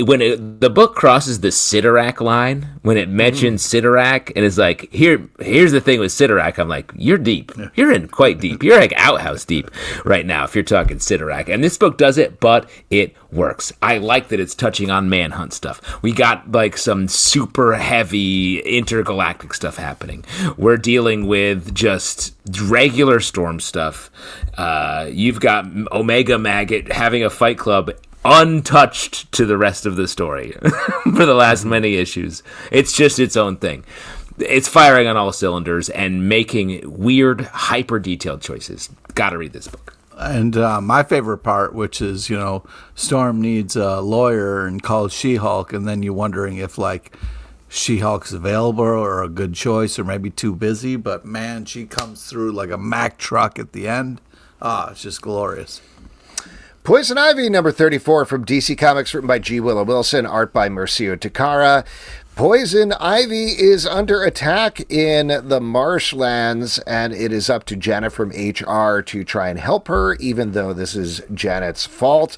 When the book crosses the Sidorak line, when it mentions Sidorak and is like, here's the thing with Sidorak, I'm like, you're deep. You're in quite deep. You're like outhouse deep right now if you're talking Sidorak. And this book does it, but it works. I like that it's touching on Manhunt stuff. We got like some super heavy intergalactic stuff happening. We're dealing with just regular Storm stuff. You've got Omega Maggot having a fight club untouched to the rest of the story for the last many issues. It's just its own thing. It's firing on all cylinders and making weird, hyper-detailed choices. Gotta read this book. And my favorite part, which is, Storm needs a lawyer and calls She-Hulk, and then you're wondering if, She-Hulk's available or a good choice or maybe too busy. But, man, she comes through like a Mack truck at the end. It's just glorious. Poison Ivy, number 34 from DC Comics, written by G. Willow Wilson, art by Maurizio Takara. Poison Ivy is under attack in the marshlands, and it is up to Janet from HR to try and help her, even though this is Janet's fault.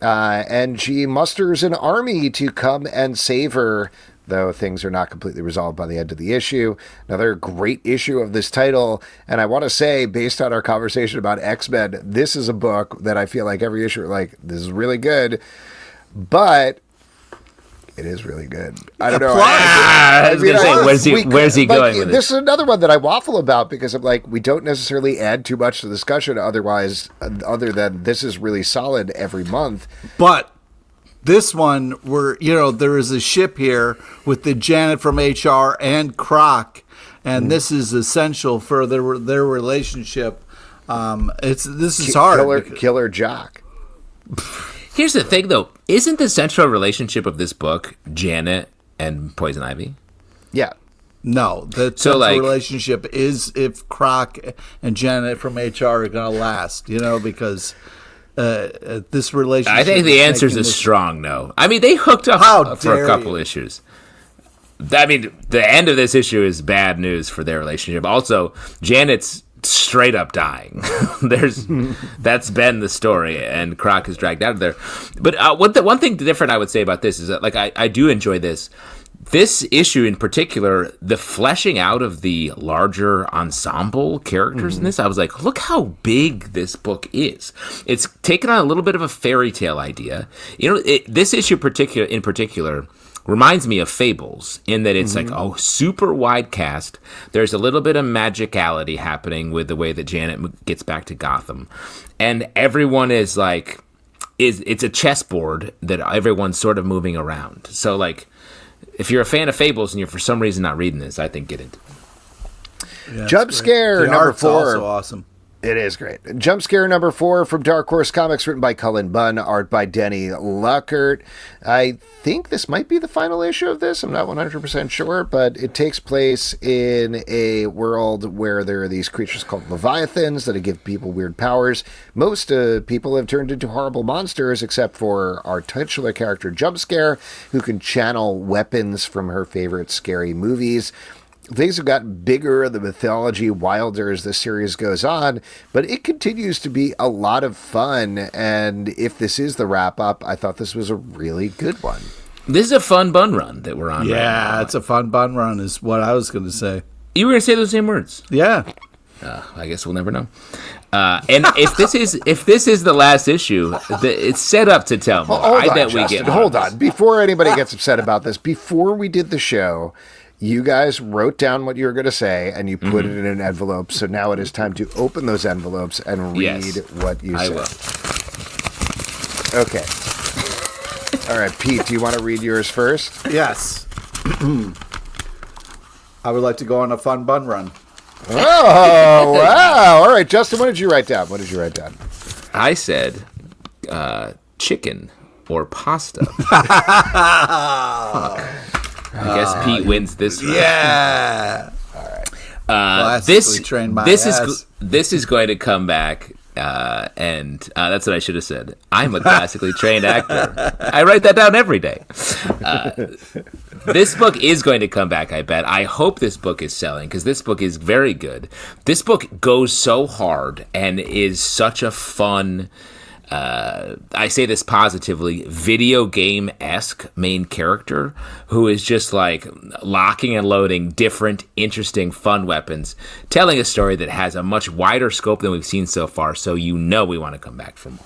And she musters an army to come and save her, though things are not completely resolved by the end of the issue. Another great issue of this title, and I want to say, based on our conversation about X-Men, this is a book that I feel like every issue, this is really good, but it is really good. I don't know. I was going to say, where's he going with this is another one that I waffle about because I'm like, we don't necessarily add too much to the discussion other than this is really solid every month. But this one, there is a ship here with the Janet from HR and Croc, and this is essential for their relationship. This is hard. Killer Jock. Here's the thing, though. Isn't the central relationship of this book Janet and Poison Ivy? Yeah. No, the central relationship is if Croc and Janet from HR are going to last, because this relationship. I think the answer is a strong no. I mean, they hooked up for a couple issues. I mean, the end of this issue is bad news for their relationship. Also, Janet's straight up dying. That's been the story, and Croc is dragged out of there. But one thing different I would say about this is that, I do enjoy this. This issue in particular, the fleshing out of the larger ensemble characters in this, I was like, look how big this book is. It's taken on a little bit of a fairy tale idea. This issue in particular reminds me of Fables in that it's super wide cast. There's a little bit of magicality happening with the way that Janet gets back to Gotham. And everyone is it's a chessboard that everyone's sort of moving around. So if you're a fan of Fables and you're for some reason not reading this, I think get into it. Yeah, Jump Scare number 4. Also awesome. It is great. Jump Scare number 4 from Dark Horse Comics, written by Cullen Bunn, art by Denny Luckert. I think this might be the final issue of this. I'm not 100% sure, but it takes place in a world where there are these creatures called Leviathans that give people weird powers. Most people have turned into horrible monsters, except for our titular character, Jump Scare, who can channel weapons from her favorite scary movies. Things have gotten bigger, the mythology wilder as the series goes on, but it continues to be a lot of fun, and if this is the wrap-up, I thought this was a really good one. This is a fun bun run that we're on right now. Yeah, it's a fun bun run is what I was going to say. You were going to say those same words? Yeah. I guess we'll never know. And if this is the last issue, it's set up to tell more. Hold on. Before anybody gets upset about this, before we did the show, You guys wrote down what you were going to say, and you put it in an envelope. So now it is time to open those envelopes and read what you said. I will. Okay. All right, Pete, do you want to read yours first? Yes. I would like to go on a fun bun run. Oh, wow. All right, Justin, what did you write down? I said chicken or pasta. I guess Pete wins this round. Yeah. All right. This is going to come back, and that's what I should have said. I'm a classically trained actor. I write that down every day. This book is going to come back, I bet. I hope this book is selling, because this book is very good. This book goes so hard and is such a fun, I say this positively, video game-esque main character who is just like locking and loading different, interesting, fun weapons, telling a story that has a much wider scope than we've seen so far, so we want to come back for more.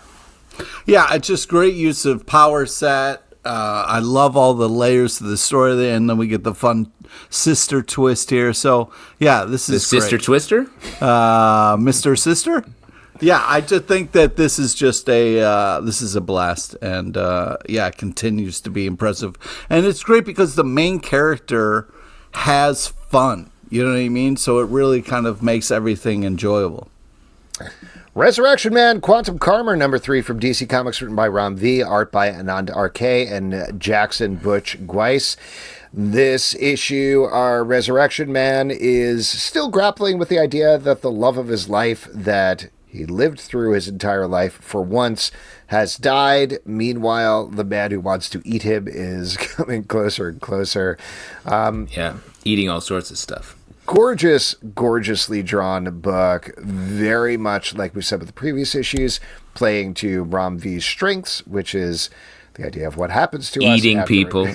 Yeah, it's just great use of power set. I love all the layers to the story there, and then we get the fun sister twist here. So, yeah, this is the Sister great. Twister? Mr. Sister? Yeah, I just think that this is just this is a blast, and it continues to be impressive. And it's great because the main character has fun, you know what I mean? So it really kind of makes everything enjoyable. Resurrection Man, Quantum Karma, number 3 from DC Comics, written by Ram V, art by Anand R.K. and Jackson Butch Gweiss. This issue, our Resurrection Man is still grappling with the idea that the love of his life that he lived through his entire life for once has died. Meanwhile, the man who wants to eat him is coming closer and closer. Eating all sorts of stuff. Gorgeously drawn book. Very much like we said with the previous issues, playing to Ram V's strengths, which is the idea of what happens to us. Eating people,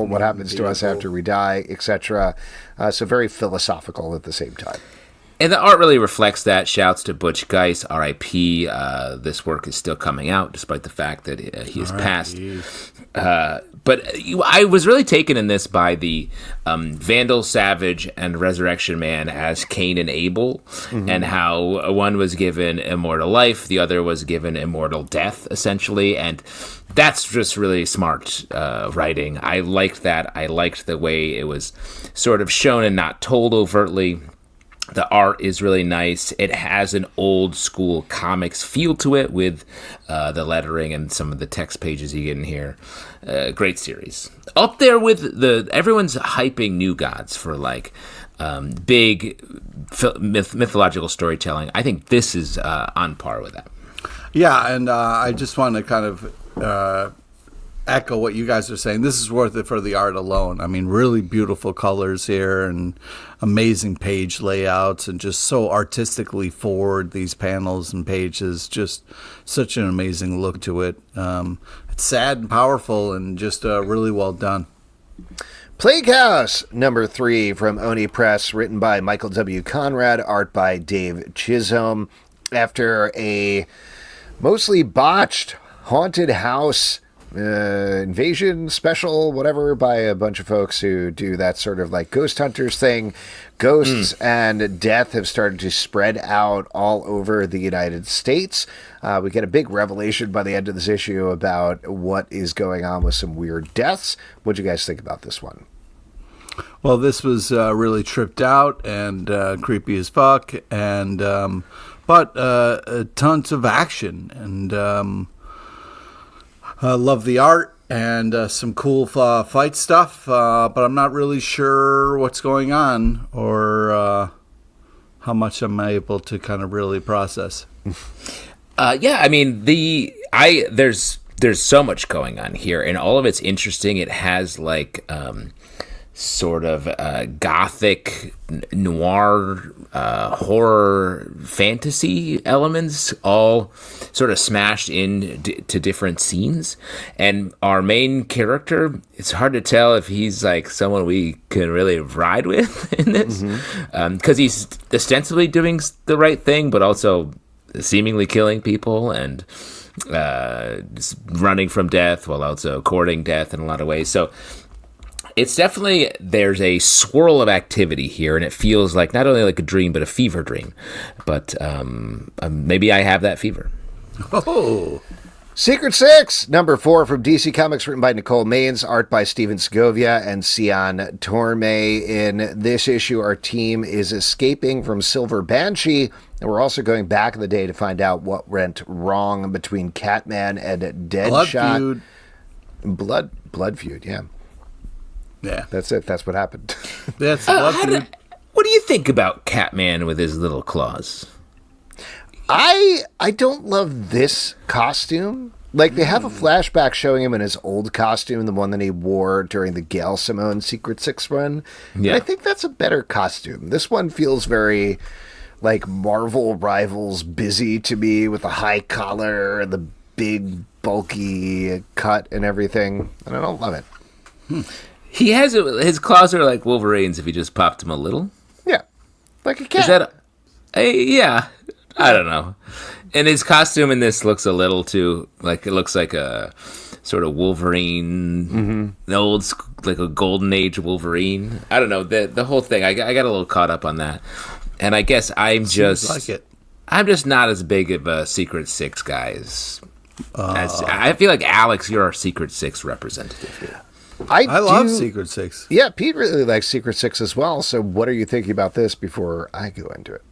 what happens to us after we die, etc. So very philosophical at the same time. And the art really reflects that. Shouts to Butch Geiss, R.I.P. This work is still coming out, despite the fact that he has passed. But I was really taken in this by the Vandal Savage and Resurrection Man as Cain and Abel, and how one was given immortal life, the other was given immortal death, essentially. And that's just really smart writing. I liked that. I liked the way it was sort of shown and not told overtly. The art is really nice. It has an old school comics feel to it with the lettering and some of the text pages you get in here. Great series. Up there with everyone's hyping New Gods for like big mythological storytelling. I think this is on par with that. Yeah, and I just want to kind of echo what you guys are saying. This is worth it for the art alone. I mean, really beautiful colors here and amazing page layouts and just so artistically forward, these panels and pages. Just such an amazing look to it. It's sad and powerful and just really well done. Plague House, number 3 from Oni Press, written by Michael W. Conrad, art by Dave Chisholm. After a mostly botched haunted house invasion special, whatever, by a bunch of folks who do that sort of like ghost hunters thing. Ghosts and death have started to spread out all over the United States. We get a big revelation by the end of this issue about what is going on with some weird deaths. What'd you guys think about this one? Well, this was really tripped out and creepy as fuck, and but tons of action, and I love the art and some cool fight stuff, but I'm not really sure what's going on or how much I'm able to kind of really process. I mean, there's so much going on here, and all of it's interesting. It has like sort of gothic noir horror fantasy elements all sort of smashed into different scenes, and our main character, it's hard to tell if he's like someone we can really ride with in this, because he's ostensibly doing the right thing but also seemingly killing people and running from death while also courting death in a lot of ways. So It's definitely, there's a swirl of activity here, and it feels like not only like a dream, but a fever dream. But maybe I have that fever. Oh. Secret Six, number 4 from DC Comics, written by Nicole Maines, art by Steven Segovia and Cian Torme. In this issue, our team is escaping from Silver Banshee, and we're also going back in the day to find out what went wrong between Catman and Deadshot. Blood feud, yeah. Yeah. That's it. That's what happened. That's blood feud. What do you think about Catman with his little claws? I don't love this costume. Like, they have a flashback showing him in his old costume, the one that he wore during the Gail Simone Secret Six run. Yeah. And I think that's a better costume. This one feels very, like, Marvel Rivals busy to me, with the high collar and the big, bulky cut and everything. And I don't love it. He has his claws are like Wolverine's if he just popped him a little. Yeah. Like a cat. Is that yeah. I don't know. And his costume in this looks a little too, like, it looks like a sort of Wolverine, an old, like a golden age Wolverine. I don't know, the whole thing. I got a little caught up on that. And I guess I'm just not as big of a Secret Six guy as I feel like, Alex, you're our Secret Six representative here. I love Secret Six. Yeah, Pete really likes Secret Six as well. So what are you thinking about this before I go into it?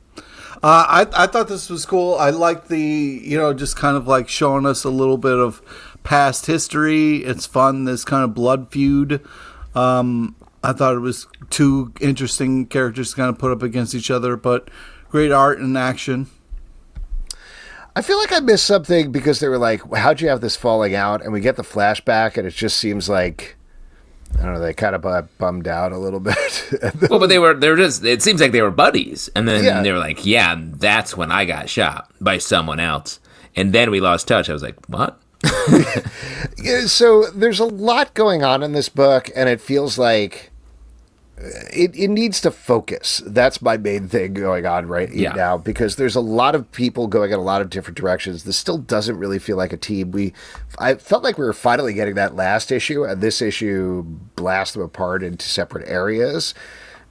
I thought this was cool. I like the, just kind of like showing us a little bit of past history. It's fun, this kind of blood feud. I thought it was two interesting characters to kind of put up against each other, but great art and action. I feel like I missed something because they were like, how'd you have this falling out? And we get the flashback, and it just seems like, I don't know, they kind of bummed out a little bit. Well, but they were just, it seems like they were buddies. And then they were like, yeah, that's when I got shot by someone else. And then we lost touch. I was like, what? Yeah, so there's a lot going on in this book, and it feels like it needs to focus. That's my main thing going on right now, because there's a lot of people going in a lot of different directions. This still doesn't really feel like a team. I felt like we were finally getting that last issue, and this issue blasts them apart into separate areas.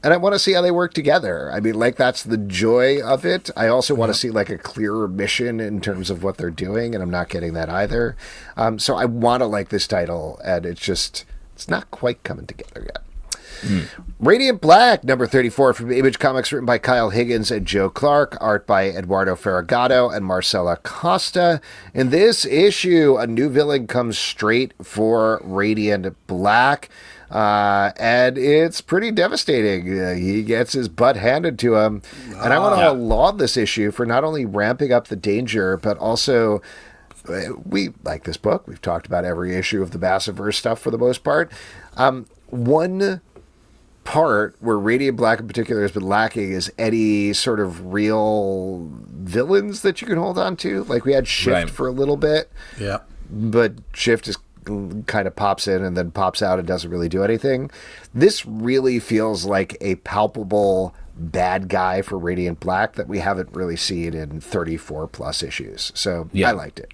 And I want to see how they work together. I mean, like, that's the joy of it. I also want to see, like, a clearer mission in terms of what they're doing, and I'm not getting that either. So I want to like this title, and it's not quite coming together yet. Radiant Black, number 34 from Image Comics, written by Kyle Higgins and Joe Clark, art by Eduardo Ferragamo and Marcela Costa. In this issue, a new villain comes straight for Radiant Black, and it's pretty devastating. He gets his butt handed to him, and I want to laud this issue for not only ramping up the danger, but also, we like this book. We've talked about every issue of the Massiverse stuff for the most part. One part where Radiant Black in particular has been lacking is any sort of real villains that you can hold on to. Like, we had Shift for a little bit, but Shift is kind of pops in and then pops out and doesn't really do anything. This really feels like a palpable bad guy for Radiant Black that we haven't really seen in 34 plus issues. So I liked it.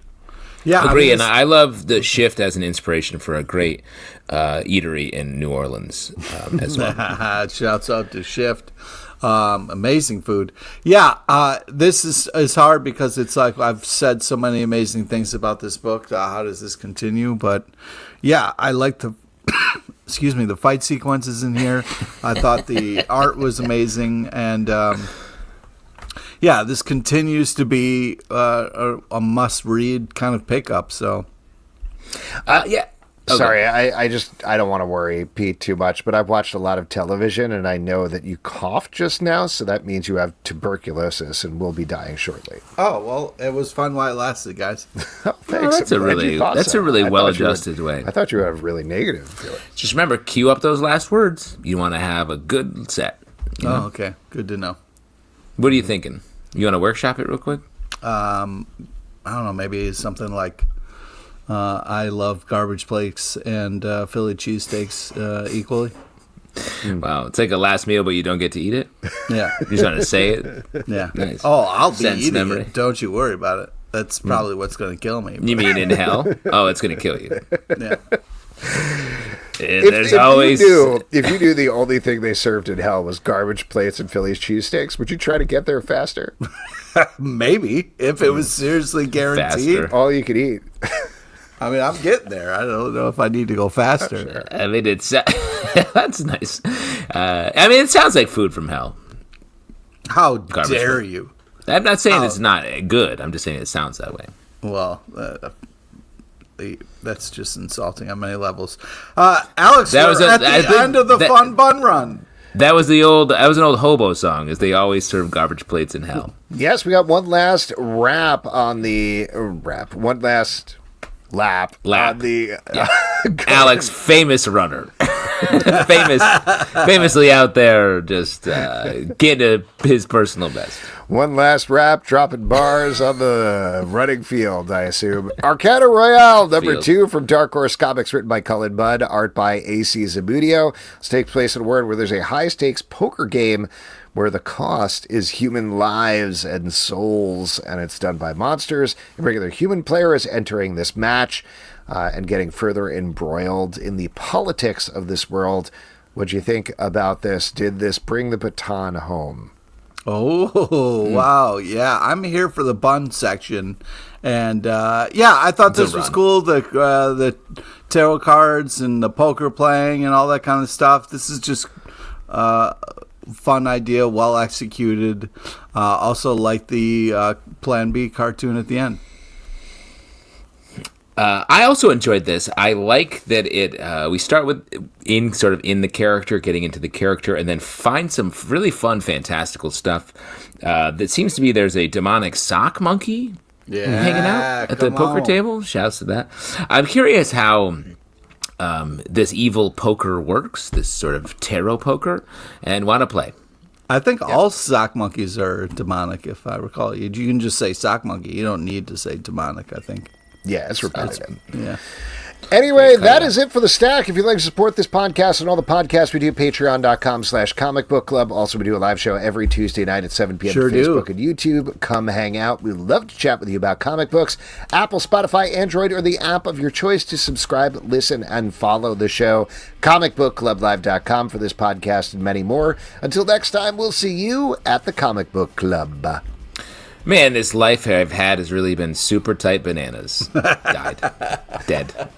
Yeah, agree, and I love the Shift as an inspiration for a great eatery in New Orleans as well. Shouts out to Shift. Amazing food. Yeah, this is hard because it's like I've said so many amazing things about this book. How does this continue? But yeah, I like the the fight sequences in here. I thought the art was amazing, and this continues to be a must-read kind of pickup. So, Sorry, I don't want to worry Pete too much, but I've watched a lot of television, and I know that you coughed just now, so that means you have tuberculosis and will be dying shortly. Oh, well, it was fun while it lasted, guys. Oh, thanks. That's a really well-adjusted way. I thought you would have really negative feelings. Just remember, cue up those last words. You want to have a good set. You know? Oh, okay. Good to know. What are you thinking? You want to workshop it real quick? I don't know. Maybe something like I love garbage plates and Philly cheesesteaks equally. Wow, it's like a last meal, but you don't get to eat it? Yeah. You just want to say it? Yeah. Nice. Oh, I'll be Sense eating memory. it. Don't you worry about it. That's probably what's going to kill me. You mean in hell? Oh, it's going to kill you. Yeah. There's always... If you knew the only thing they served in hell was garbage plates and Philly's cheesesteaks, would you try to get there faster? Maybe, if it was seriously guaranteed. Faster. All you could eat. I mean, I'm getting there. I don't know if I need to go faster. Sure. I mean, that's nice. I mean, it sounds like food from hell. How Garbage dare plate. you? I'm not saying it's not good. I'm just saying it sounds that way. Well, that's just insulting on many levels. Alex, That was at the end of the fun bun run. That was an old hobo song, is they always serve garbage plates in hell. Yes, we got one last wrap on the one last lap. On the Alex, famous runner. Famously out there just getting his personal best. One last wrap, dropping bars on the running field, I assume. Arcana Royale, number 2 from Dark Horse Comics, written by Collin Budd, art by A.C. Zamudio. This takes place in a world where there's a high-stakes poker game where the cost is human lives and souls, and it's done by monsters. A regular human player is entering this match and getting further embroiled in the politics of this world. What'd you think about this? Did this bring the baton home? Oh, wow. Yeah, I'm here for the bun section. And, I thought this was cool. The tarot cards and the poker playing and all that kind of stuff. This is just fun idea, well executed. Also like the Plan B cartoon at the end. I also enjoyed this. I like that we start with in the character, getting into the character, and then find some really fun, fantastical stuff. That seems to be there's a demonic sock monkey hanging out at the poker table. Shouts to that. I'm curious how this evil poker works, this sort of tarot poker, and want to play. I think all sock monkeys are demonic, if I recall. You can just say sock monkey. You don't need to say demonic, I think. Yeah, it's repetitive. Yeah. Anyway, that is it for the stack. If you'd like to support this podcast and all the podcasts we do, patreon.com/comicbookclub. Also, we do a live show every Tuesday night at 7 p.m. Sure on Facebook and YouTube. Come hang out. We'd love to chat with you about comic books. Apple, Spotify, Android, or the app of your choice to subscribe, listen, and follow the show. comicbookclublive.com for this podcast and many more. Until next time, we'll see you at the Comic Book Club. Man, this life I've had has really been super tight bananas. Died. Dead.